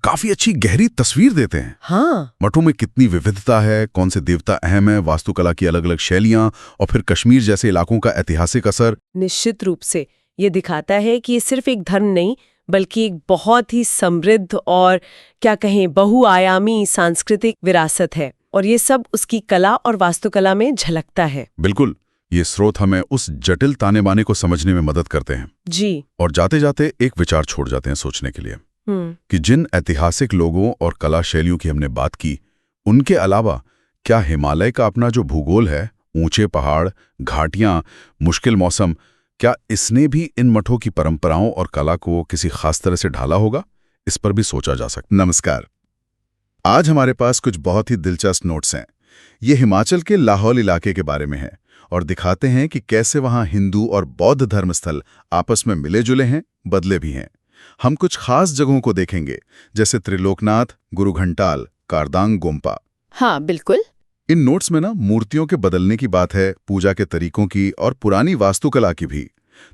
काफी अच्छी गहरी तस्वीर देते हैं। हाँ, मठों में कितनी विविधता है, कौन से देवता अहम है, वास्तुकला की अलग अलग शैलियां, और फिर कश्मीर जैसे इलाकों का ऐतिहासिक असर। निश्चित रूप से ये दिखाता है कि ये सिर्फ एक धर्म नहीं, बल्कि एक बहुत ही समृद्ध और क्या कहें बहुआयामी सांस्कृतिक विरासत है, और ये सब उसकी कला और वास्तुकला में झलकता है। बिल्कुल, ये स्रोत हमें उस जटिल ताने बाने को समझने में मदद करते हैं। जी। और जाते जाते एक विचार छोड़ जाते हैं सोचने के लिए कि जिन ऐतिहासिक लोगों और कला शैलियों की हमने बात की, उनके अलावा क्या हिमालय का अपना जो भूगोल है, ऊंचे पहाड़, घाटियां, मुश्किल मौसम, क्या इसने भी इन मठों की परंपराओं और कला को किसी खास तरह से ढाला होगा? इस पर भी सोचा जा सकता। नमस्कार। आज हमारे पास कुछ बहुत ही दिलचस्प नोट्स हैं। ये हिमाचल के लाहौल इलाके के बारे में है और दिखाते हैं कि कैसे वहां हिंदू और बौद्ध धर्मस्थल आपस में मिले जुले हैं, बदले भी हैं। हम कुछ खास जगहों को देखेंगे, जैसे त्रिलोकनाथ, गुरु घंटाल, कारदांग गोम्पा। हाँ, बिल्कुल। इन नोट्स में ना मूर्तियों के बदलने की बात है, पूजा के तरीकों की और पुरानी वास्तुकला की भी।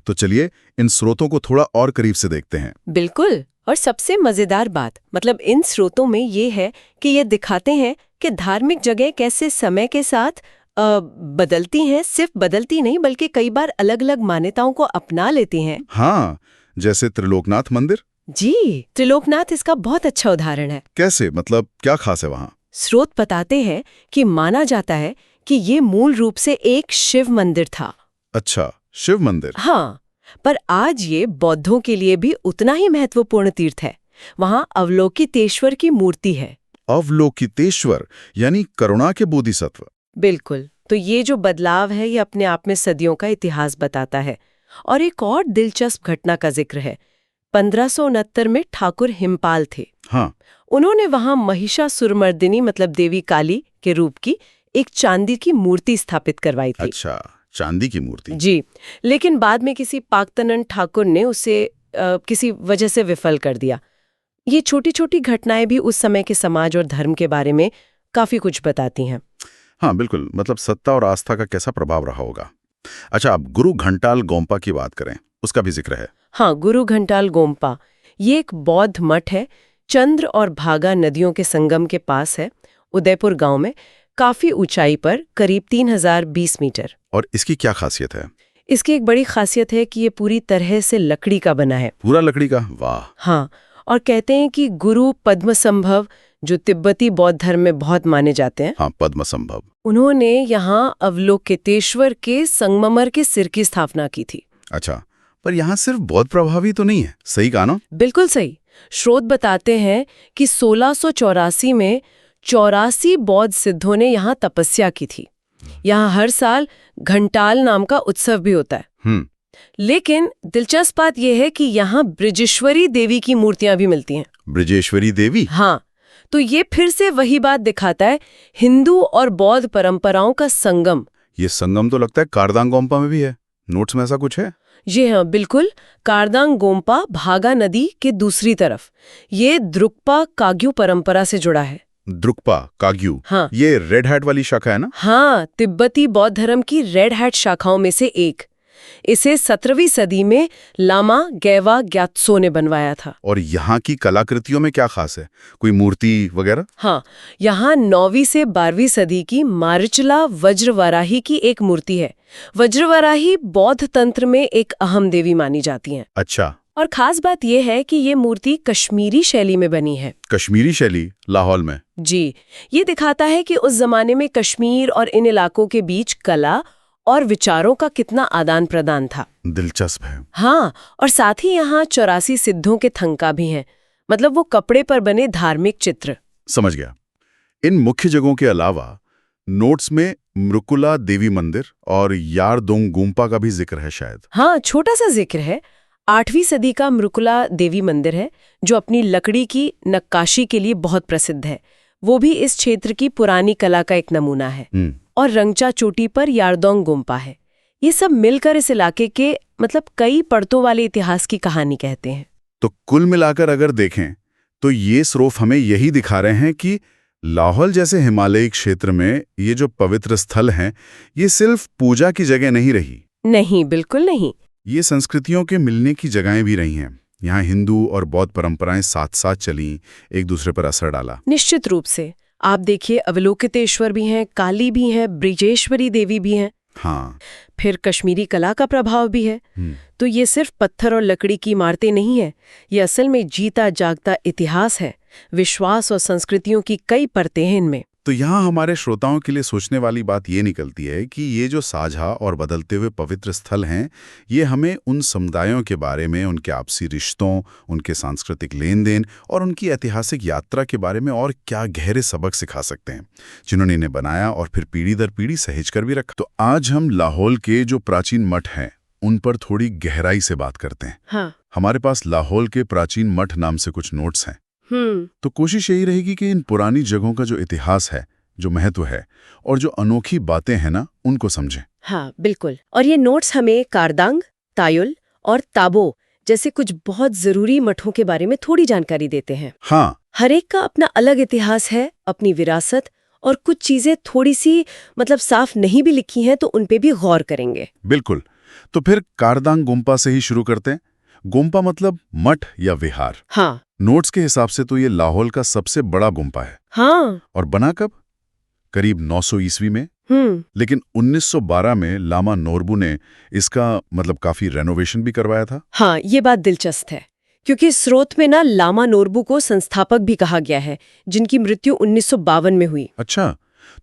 तो चलिए इन स्रोतों को थोड़ा और करीब से देखते हैं। बिल्कुल। और सबसे मजेदार बात मतलब इन स्रोतों में ये है कि ये दिखाते हैं कि धार्मिक जगह कैसे समय के साथ बदलती हैं। सिर्फ बदलती नहीं बल्कि कई बार अलग अलग मान्यताओं को अपना लेती हैं। हाँ, जैसे त्रिलोकनाथ मंदिर। जी, त्रिलोकनाथ इसका बहुत अच्छा उदाहरण है। कैसे, मतलब क्या खास है वहाँ? स्रोत बताते हैं कि माना जाता है कि ये मूल रूप से एक शिव मंदिर था। अच्छा, शिव मंदिर। हाँ, पर आज ये बौद्धों के लिए भी उतना ही महत्वपूर्ण तीर्थ है। वहाँ अवलोकितेश्वर की मूर्ति है। अवलोकितेश्वर यानी करुणा के बोधिसत्व। बिल्कुल। तो ये जो बदलाव है ये अपने आप में सदियों का इतिहास बताता है। और एक और दिलचस्प घटना का जिक्र है। 1569 में ठाकुर हिमपाल थे। हाँ। उन्होंने वहां महिषासुरमर्दिनी मतलब देवी काली के रूप की एक चांदी की मूर्ति स्थापित करवाई थी। अच्छा, चांदी की मूर्ति। जी, लेकिन बाद में किसी पाकतनन ठाकुर ने उसे किसी वजह से विफल कर दिया। ये छोटी छोटी घटनाएं भी उस समय के समाज और धर्म के बारे में काफी कुछ बताती हैं। हाँ बिल्कुल, मतलब सत्ता और आस्था का कैसा प्रभाव रहा होगा। अच्छा, अब गुरु घंटाल गोम्पा की बात करें, उसका भी जिक्र है। हाँ, गुरु घंटाल गोम्पा ये एक बौद्ध मठ है। चंद्र और भागा नदियों के संगम के पास है, उदयपुर गांव में, काफी ऊंचाई पर, करीब 3020 मीटर। और इसकी क्या खासियत है? इसकी एक बड़ी खासियत है कि ये पूरी तरह से लकड़ी का बना है। पूरा लकड़ी का? वाह। हाँ, और कहते हैं कि गुरु पद्मसंभव जो तिब्बती बौद्ध धर्म में बहुत माने जाते हैं। हाँ, पद्मसंभव। उन्होंने यहाँ अवलोकितेश्वर के संगमरमर के सिर की स्थापना की थी। अच्छा, पर यहाँ सिर्फ बौद्ध प्रभावी तो नहीं है, सही कहा ना? बिल्कुल सही। स्रोत बताते हैं कि 1684 में 84 बौद्ध सिद्धों ने यहाँ तपस्या की थी। यहाँ हर साल घंटाल नाम का उत्सव भी होता है। लेकिन दिलचस्प बात यह है कि यहाँ बृजेश्वरी देवी की मूर्तियां भी मिलती हैं। बृजेश्वरी देवी? हाँ, तो ये फिर से वही बात दिखाता है, हिंदू और बौद्ध परंपराओं का संगम। ये संगम तो लगता है कारदांग गोम्पा में भी है। नोट्स में ऐसा कुछ है? जी हाँ, बिल्कुल। कारदांग गोम्पा भागा नदी के दूसरी तरफ। ये द्रुक्पा काग्यू परंपरा से जुड़ा है। द्रुक्पा काग्यू? हाँ, ये रेड हैट वाली शाखा है ना? हाँ, तिब्बती बौद्ध धर्म की रेड हैट शाखाओं में से एक। इसे 17वीं सदी में लामा गैवा ग्यात्सो ने बनवाया था। और यहाँ की कलाकृतियों में क्या खास है, कोई मूर्ति वगैरह? हाँ, यहाँ 9वीं से 12वीं सदी की मारिचला वज्रवराही की एक मूर्ति है। वज्रवराही बौद्ध तंत्र में एक अहम देवी मानी जाती हैं। अच्छा। और खास बात यह है कि ये मूर्ति कश्मीरी शैली में बनी है। कश्मीरी शैली? लाहौल में? जी, ये दिखाता है कि उस जमाने में कश्मीर और इन इलाकों के बीच कला और विचारों का कितना आदान प्रदान था। दिलचस्प है। हाँ, और साथ ही यहाँ 84 सिद्धों के थंका भी हैं, मतलब वो कपड़े पर बने धार्मिक चित्र। समझ गया। इन मुख्य जगहों के अलावा नोट्स में मृकुला देवी मंदिर और यारदोंग गुम्पा का भी जिक्र है शायद। हाँ, छोटा सा जिक्र है। 8वीं सदी का मृकुला देवी मंदिर है जो अपनी लकड़ी की नक्काशी के लिए बहुत प्रसिद्ध है। वो भी इस क्षेत्र की पुरानी कला का एक नमूना है। और रंगचा चोटी पर यारदोंग गुम्पा है। ये सब मिलकर इस इलाके के मतलब कई परतों वाले इतिहास की कहानी कहते हैं। तो कुल मिलाकर अगर देखें तो ये स्रोत हमें यही दिखा रहे हैं कि लाहौल जैसे हिमालयी क्षेत्र में ये जो पवित्र स्थल हैं, ये सिर्फ पूजा की जगह नहीं रही। नहीं, बिल्कुल नहीं। ये संस्कृतियों के मिलने की जगहें भी रही हैं। यहाँ हिंदू और बौद्ध परंपराएं साथ साथ चली, एक दूसरे पर असर डाला। निश्चित रूप से। आप देखिए, अवलोकितेश्वर भी हैं, काली भी हैं, बृजेश्वरी देवी भी हैं। हाँ। फिर कश्मीरी कला का प्रभाव भी है। तो ये सिर्फ पत्थर और लकड़ी की इमारतें नहीं है, ये असल में जीता जागता इतिहास है। विश्वास और संस्कृतियों की कई परतें हैं इनमें। तो यहाँ हमारे श्रोताओं के लिए सोचने वाली बात ये निकलती है कि ये जो साझा और बदलते हुए पवित्र स्थल हैं, ये हमें उन समुदायों के बारे में, उनके आपसी रिश्तों, उनके सांस्कृतिक लेन देन और उनकी ऐतिहासिक यात्रा के बारे में और क्या गहरे सबक सिखा सकते हैं, जिन्होंने इन्हें बनाया और फिर पीढ़ी दर पीढ़ी सहेज कर भी रखा। तो आज हम लाहौल के जो प्राचीन मठ हैं उन पर थोड़ी गहराई से बात करते हैं। हाँ। हमारे पास लाहौल के प्राचीन मठ नाम से कुछ नोट्स हैं। तो कोशिश यही रहेगी कि इन पुरानी जगहों का जो इतिहास है, जो महत्व है और जो अनोखी बातें हैं ना, उनको समझें। हाँ, बिल्कुल। और ये नोट्स हमें कारदांग, तायुल और ताबो जैसे कुछ बहुत जरूरी मठों के बारे में थोड़ी जानकारी देते हैं। हाँ। हर एक का अपना अलग इतिहास है, अपनी विरासत और कुछ चीजें थोड़ी सी मतलब साफ नहीं भी लिखी हैं तो उन पे भी गौर करेंगे। बिल्कुल। तो फिर कारदांग गोम्पा से ही शुरू करते हैं। गोम्पा मतलब मठ या विहार। हाँ। नोट्स के हिसाब से तो ये लाहौल का सबसे बड़ा गोम्पा है। हाँ। और बना कब? करीब 900 ईस्वी में। लेकिन 1912 में लामा नोरबू ने इसका मतलब काफी रेनोवेशन भी करवाया था। हाँ, ये बात दिलचस्प है क्योंकि स्रोत में ना लामा नोरबू को संस्थापक भी कहा गया है, जिनकी मृत्यु 1952 में हुई। अच्छा,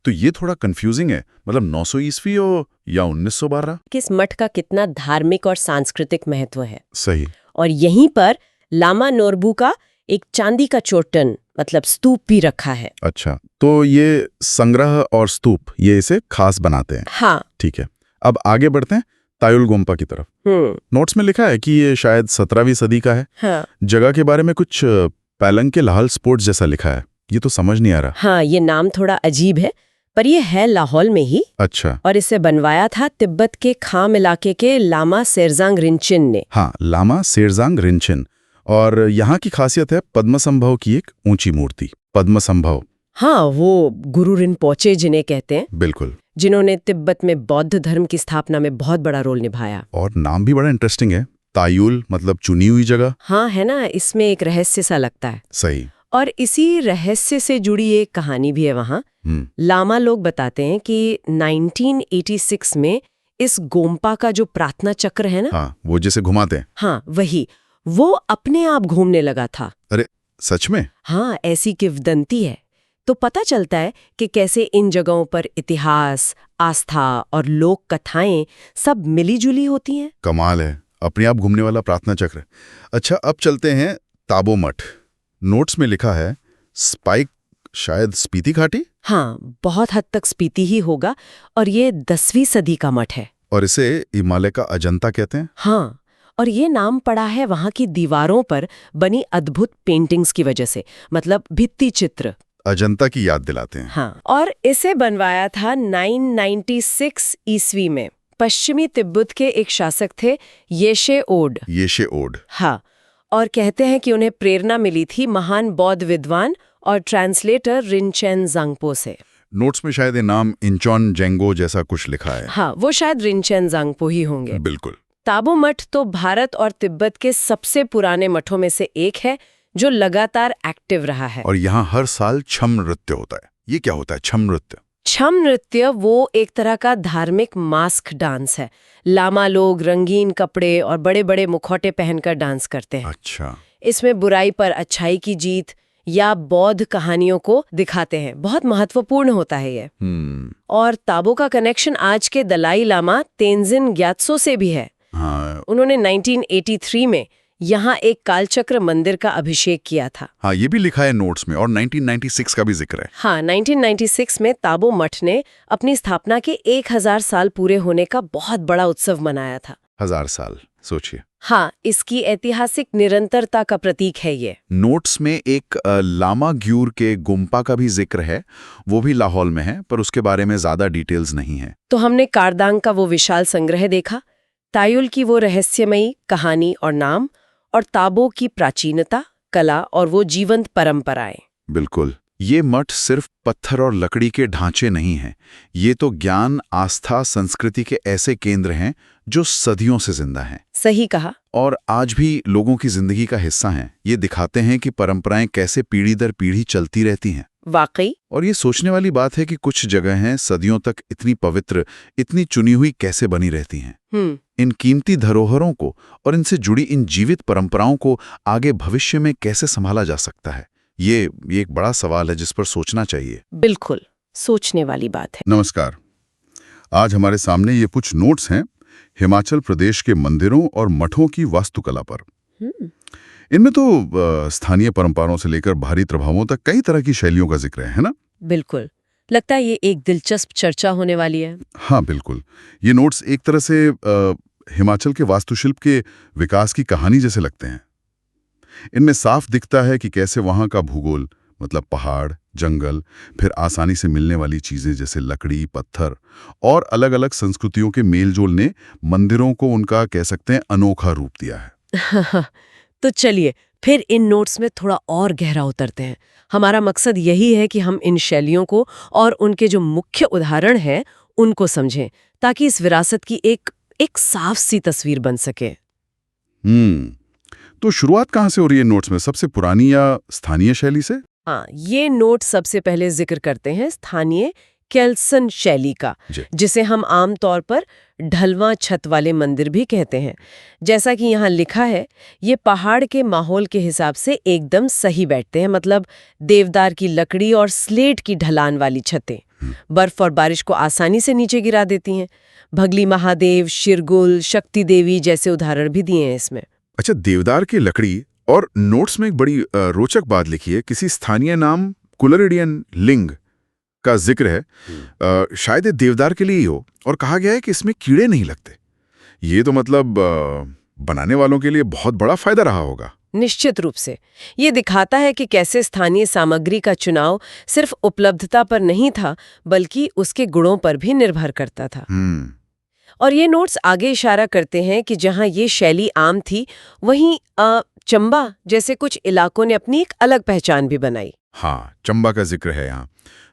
तो ये थोड़ा कंफ्यूजिंग है, मतलब 900 ईस्वी हो या 1912। किस मठ का कितना धार्मिक और सांस्कृतिक महत्व है। सही। और यहीं पर लामा नोरबू का एक चांदी का चोटन मतलब स्तूप भी रखा है। अच्छा, तो ये संग्रह और स्तूप ये इसे खास बनाते हैं। हाँ। ठीक है, अब आगे बढ़ते हैं तायुल गोम्पा की तरफ। नोट्स में लिखा है कि ये शायद 17वीं सदी का है। हाँ। जगह के बारे में कुछ पैलंग के लाहौल स्पोर्ट्स जैसा लिखा है, ये तो समझ नहीं आ रहा। हाँ, ये नाम थोड़ा अजीब है, पर ये है लाहौल में ही। अच्छा। और इसे बनवाया था तिब्बत के खाम इलाके के लामा सेरजांग रिंचिन ने। हाँ, लामा सेरजांग रिंचिन। और यहाँ की खासियत है पद्मसंभव की एक ऊंची मूर्ति। पद्मसंभव। हाँ, वो गुरु रिनपोचे जिन्हें कहते हैं। बिल्कुल। जिन्होंने तिब्बत में बौद्ध धर्म की स्थापना में बहुत बड़ा रोल निभाया। और नाम भी बड़ा इंटरेस्टिंग है, तायुल मतलब चुनी हुई जगह। हाँ, है ना, इसमें एक रहस्य सा लगता है। सही। और इसी रहस्य से जुड़ी एक कहानी भी है वहाँ। लामा लोग बताते हैं कि 1986 में इस गोम्पा का जो प्रार्थना चक्र है ना, हाँ, वो जिसे घुमाते हैं। हाँ, वही वो अपने आप घूमने लगा था। अरे सच में? हाँ, ऐसी किंवदंती है। तो पता चलता है कि कैसे इन जगहों पर इतिहास, आस्था और लोक कथाएं सब मिली जुली होती हैं। कमाल है, अपने आप घूमने वाला प्रार्थना चक्र। अच्छा, अब चलते हैं ताबो मठ। नोट्स में लिखा है स्पाइक, शायद स्पीति घाटी। हाँ, बहुत हद तक स्पीति ही होगा। और ये 10वीं सदी का मठ है। और इसे हिमालय का अजंता कहते हैं। हाँ, और ये नाम पड़ा है वहाँ की दीवारों पर बनी अद्भुत पेंटिंग्स की वजह से, मतलब भित्ति चित्र अजंता की याद दिलाते हैं। हाँ, और इसे बनवाया था 996 ईस्वी में। पश्चिमी तिब्बत के एक शासक थे येशे ओड। येशे ओड। हाँ, और कहते हैं कि उन्हें प्रेरणा मिली थी महान बौद्ध विद्वान और ट्रांसलेटर रिनचेन जांगपो से। नोट्स में शायद ये नाम इंचॉन जेंगो जैसा कुछ लिखा है। हाँ, वो शायद रिनचेन जांगपो ही होंगे। बिल्कुल। ताबो मठ तो भारत और तिब्बत के सबसे पुराने मठों में से एक है जो लगातार एक्टिव रहा है। और यहाँ हर साल छम नृत्य होता है। ये क्या होता है छम नृत्य? छम नृत्य वो एक तरह का धार्मिक मास्क डांस है। लामा लोग रंगीन कपड़े और बड़े बड़े मुखौटे पहनकर डांस करते हैं। अच्छा। इसमें बुराई पर अच्छाई की जीत या बौद्ध कहानियों को दिखाते हैं। बहुत महत्वपूर्ण होता है ये। और ताबो का कनेक्शन आज के दलाई लामा तेंजिन ग्यात्सो से भी है। हाँ। उन्होंने 1983 में यहाँ एक कालचक्र मंदिर का अभिषेक किया था। हाँ, ये भी लिखा है नोट्स में। और 1996 का भी जिक्र है। हाँ, 1996 में ताबो मठ ने अपनी स्थापना के 1000 साल पूरे होने का बहुत बड़ा उत्सव मनाया था। 1000 साल, सोचिए। हाँ, इसकी ऐतिहासिक निरंतरता का प्रतीक है ये। नोट्स में एक लामा ग्यूर के गुम्पा का भी जिक्र है। वो भी लाहौल में है, पर उसके बारे में ज्यादा डिटेल्स नहीं है। तो हमने कारदांग का वो विशाल संग्रह देखा, तायुल की वो रहस्यमयी कहानी और नाम, और ताबो की प्राचीनता, कला और वो जीवंत परंपराएं। बिल्कुल। ये मठ सिर्फ पत्थर और लकड़ी के ढांचे नहीं हैं। ये तो ज्ञान, आस्था, संस्कृति के ऐसे केंद्र हैं जो सदियों से जिंदा हैं। सही कहा। और आज भी लोगों की जिंदगी का हिस्सा हैं। ये दिखाते हैं कि परंपराएं कैसे पीढ़ी दर पीढ़ी चलती रहती हैं। वाकई। और ये सोचने वाली बात है कि कुछ जगहें सदियों तक इतनी पवित्र, इतनी चुनी हुई कैसे बनी रहती हैं। इन कीमती धरोहरों को और इनसे जुड़ी इन जीवित परंपराओं को आगे भविष्य में कैसे संभाला जा सकता है, ये एक बड़ा सवाल है जिस पर सोचना चाहिए। बिल्कुल, सोचने वाली बात है। नमस्कार। आज हमारे सामने ये कुछ नोट्स हैं हिमाचल प्रदेश के मंदिरों और मठों की वास्तुकला पर। इनमें तो स्थानीय परंपराओं से लेकर बाहरी प्रभावों तक कई तरह की शैलियों का जिक्र है ना? बिल्कुल, लगता है ये एक दिलचस्प चर्चा होने वाली है। हाँ बिल्कुल। ये नोट्स एक तरह से हिमाचल के वास्तुशिल्प के विकास की कहानी जैसे लगते हैं। इनमें साफ दिखता है कि कैसे वहाँ का भूगोल, मतलब पहाड़, जंगल, फिर आसानी से मिलने वाली चीजें जैसे लकड़ी, पत्थर और अलग अलग संस्कृतियों के मेलजोल ने मंदिरों को उनका कह सकते हैं अनोखा रूप दिया है। तो चलिए फिर इन नोट्स में थोड़ा और गहरा उतरते हैं। हमारा मकसद यही है कि हम इन शैलियों को और उनके जो मुख्य उदाहरण हैं उनको समझें, ताकि इस विरासत की एक साफ सी तस्वीर बन सके। तो शुरुआत कहाँ से हो रही है नोट्स में, सबसे पुरानी या स्थानीय शैली से? हाँ, ये नोट सबसे पहले जिक्र करते हैं स्थानीय केल्सन शैली का, जिसे हम आमतौर पर ढलवां छत वाले मंदिर भी कहते हैं। जैसा कि यहाँ लिखा है, ये पहाड़ के माहौल के हिसाब से एकदम सही बैठते हैं, मतलब देवदार की लकड़ी और स्लेट की ढलान वाली छतें बर्फ और बारिश को आसानी से नीचे गिरा देती हैं। भगली महादेव, शिरगुल, शक्ति देवी जैसे उदाहरण भी दिए हैं इसमें। अच्छा, देवदार की लकड़ी, और नोट्स में एक बड़ी रोचक बात लिखी है, किसी स्थानीय नाम कुलरिडियन लिंग का जिक्र है। शायद ये देवदार के लिए ही हो, और कहा गया है कि इसमें कीड़े नहीं लगते। ये तो मतलब बनाने वालों के लिए बहुत बड़ा फायदा रहा होगा। निश्चित रूप से ये दिखाता है कि कैसे स्थानीय सामग्री का चुनाव सिर्फ उपलब्धता पर नहीं था, बल्कि उसके गुणों पर भी निर्भर करता था। और ये नोट्स आगे इशारा करते हैं कि जहां ये शैली आम थी, वहीं चंबा जैसे कुछ इलाकों ने अपनी एक अलग पहचान भी बनाई। हाँ, चंबा का जिक्र है यहाँ।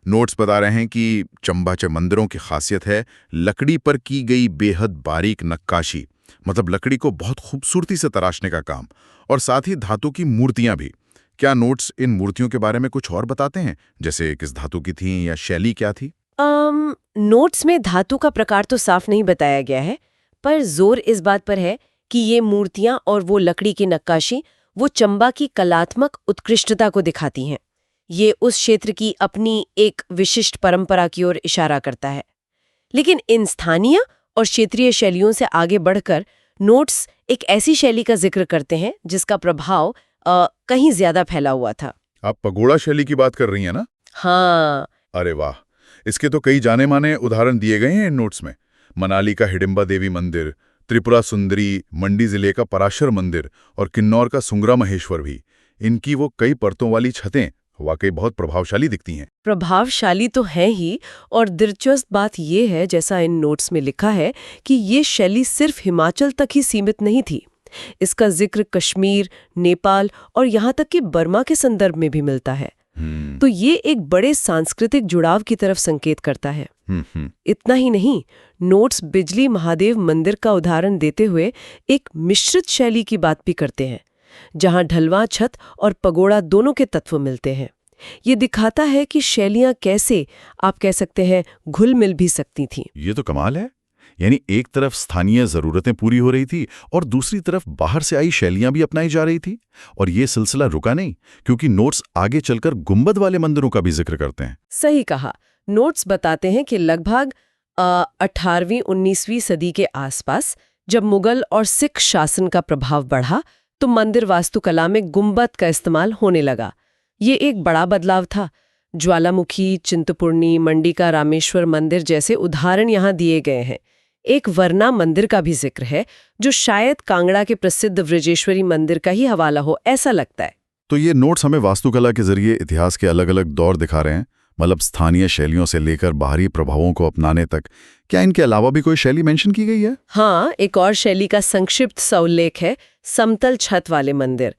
नोट्स बता रहे हैं कि चंबा के मंदिरों की खासियत है लकड़ी पर की गई बेहद बारीक नक्काशी, मतलब लकड़ी को बहुत खूबसूरती से तराशने का काम, और साथ ही धातु की मूर्तियां भी। क्या नोट्स इन मूर्तियों के बारे में कुछ और बताते हैं, जैसे किस धातु की थी या शैली क्या थी? नोट्स में धातु का प्रकार तो साफ नहीं बताया गया है, पर जोर इस बात पर है कि ये मूर्तियां और वो लकड़ी की नक्काशी वो चंबा की कलात्मक उत्कृष्टता को दिखाती हैं। ये उस क्षेत्र की अपनी एक विशिष्ट परंपरा की ओर इशारा करता है। लेकिन इन स्थानीय और क्षेत्रीय शैलियों से आगे बढ़कर नोट्स एक ऐसी शैली का जिक्र करते हैं जिसका प्रभाव कहीं ज्यादा फैला हुआ था। आप पगोड़ा शैली की बात कर रही हैं ना? हाँ। अरे वाह, इसके तो कई जाने माने उदाहरण दिए गए हैं इन नोट्स में। मनाली का हिडिंबा देवी मंदिर, त्रिपुरा सुंदरी, मंडी जिले का पराशर मंदिर और किन्नौर का सुंगरा महेश्वर भी। इनकी वो कई परतों वाली छतें वाकई बहुत प्रभावशाली दिखती हैं। प्रभावशाली तो है ही, और दिलचस्प बात यह है, जैसा इन नोट्स में लिखा है, कि ये शैली सिर्फ हिमाचल तक ही सीमित नहीं थी। इसका जिक्र कश्मीर, नेपाल और यहाँ तक कि बर्मा के संदर्भ में भी मिलता है। तो ये एक बड़े सांस्कृतिक जुड़ाव की तरफ संकेत करता है। इतना ही नहीं, नोट्स बिजली महादेव मंदिर का उदाहरण देते हुए एक मिश्रित शैली की बात भी करते हैं, जहां ढलवां छत और पगोड़ा दोनों के तत्व मिलते हैं। ये दिखाता है कि शैलियां कैसे, आप कह सकते हैं, घुल मिल भी सकती थीं। ये तो कमाल है। यानी एक तरफ स्थानीय जरूरतें पूरी हो रही थी और दूसरी तरफ बाहर से आई शैलियां भी अपनाई जा रही थी। और ये सिलसिला रुका नहीं, क्योंकि नोट्स आगे चलकर गुंबद वाले मंदिरों का भी जिक्र करते हैं। सही कहा। नोट्स बताते हैं कि लगभग 18वीं-19वीं सदी के आसपास जब मुगल और सिख शासन का प्रभाव बढ़ा, तो मंदिर वास्तुकला में गुंबद का इस्तेमाल होने लगा। ये एक बड़ा बदलाव था। ज्वालामुखी, चिंतपूर्णी, मंडी का रामेश्वर मंदिर जैसे उदाहरण यहाँ दिए गए हैं। एक वर्ना मंदिर का भी जिक्र है, जो शायद कांगड़ा के प्रसिद्ध वृजेश्वरी मंदिर का ही हवाला हो, ऐसा लगता है। तो ये नोट्स हमें वास्तुकला के जरिए इतिहास के अलग अलग दौर दिखा रहे हैं, मतलब स्थानीय शैलियों से लेकर बाहरी प्रभावों को अपनाने तक। क्या इनके अलावा भी कोई शैली मेंशन की गई है? हाँ, एक और शैली का संक्षिप्त सा उल्लेख है, समतल छत वाले मंदिर।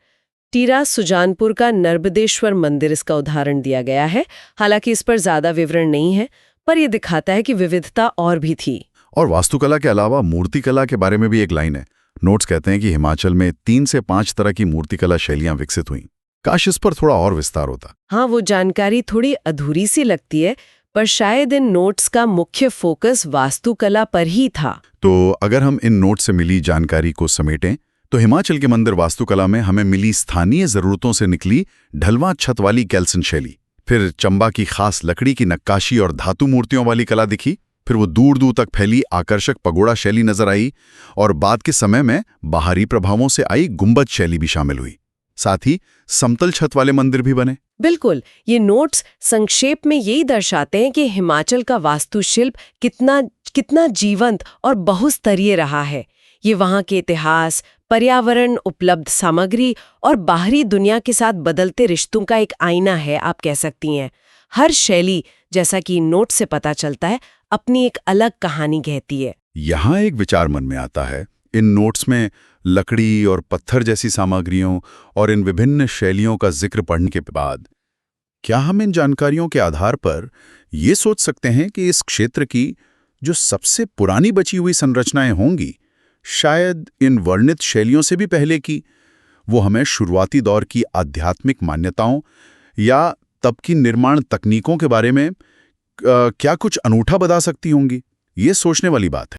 टीरा सुजानपुर का नर्मदेश्वर मंदिर इसका उदाहरण दिया गया है। हालांकि इस पर ज्यादा विवरण नहीं है, पर यह दिखाता है कि विविधता और भी थी। और वास्तुकला के अलावा मूर्तिकला के बारे में भी एक लाइन है। नोट्स कहते हैं कि हिमाचल में 3 से 5 तरह की मूर्तिकला शैलियां विकसित हुईं। काश इस पर थोड़ा और विस्तार होता। हाँ, वो जानकारी थोड़ी अधूरी सी लगती है, पर शायद इन नोट्स का मुख्य फोकस वास्तुकला पर ही था। तो अगर हम इन नोट्स से मिली जानकारी को समेटें, तो हिमाचल के मंदिर वास्तुकला में हमें मिली स्थानीय जरूरतों से निकली ढलवां छत वाली केल्सन शैली, फिर चंबा की खास लकड़ी की नक्काशी और धातु मूर्तियों वाली कला दिखी, फिर वो दूर दूर तक फैली आकर्षक पगोड़ा शैली नजर आई, और बाद के समय में बाहरी प्रभावों से आई गुंबद शैली भी शामिल हुई। साथ ही समतल छत वाले मंदिर भी बने। बिल्कुल, ये नोट्स संक्षेप में यही दर्शाते हैं कि हिमाचल का वास्तुशिल्प कितना जीवंत और बहुस्तरीय रहा है। ये वहाँ के इतिहास, पर्यावरण, उपलब्ध सामग्री और बाहरी दुनिया के साथ बदलते रिश्तों का एक आईना है, आप कह सकती हैं। हर शैली, जैसा कि नोट से पता चलता है, अपनी एक अलग कहानी कहती है। यहाँ एक विचार मन में आता है, इन नोट्स में लकड़ी और पत्थर जैसी सामग्रियों और इन विभिन्न शैलियों का जिक्र पढ़ने के बाद क्या हम इन जानकारियों के आधार पर ये सोच सकते हैं कि इस क्षेत्र की जो सबसे पुरानी बची हुई संरचनाएं होंगी, शायद इन वर्णित शैलियों से भी पहले की, वो हमें शुरुआती दौर की आध्यात्मिक मान्यताओं या तब की निर्माण तकनीकों के बारे में क्या कुछ अनूठा बता सकती होंगी? ये सोचने वाली बात है।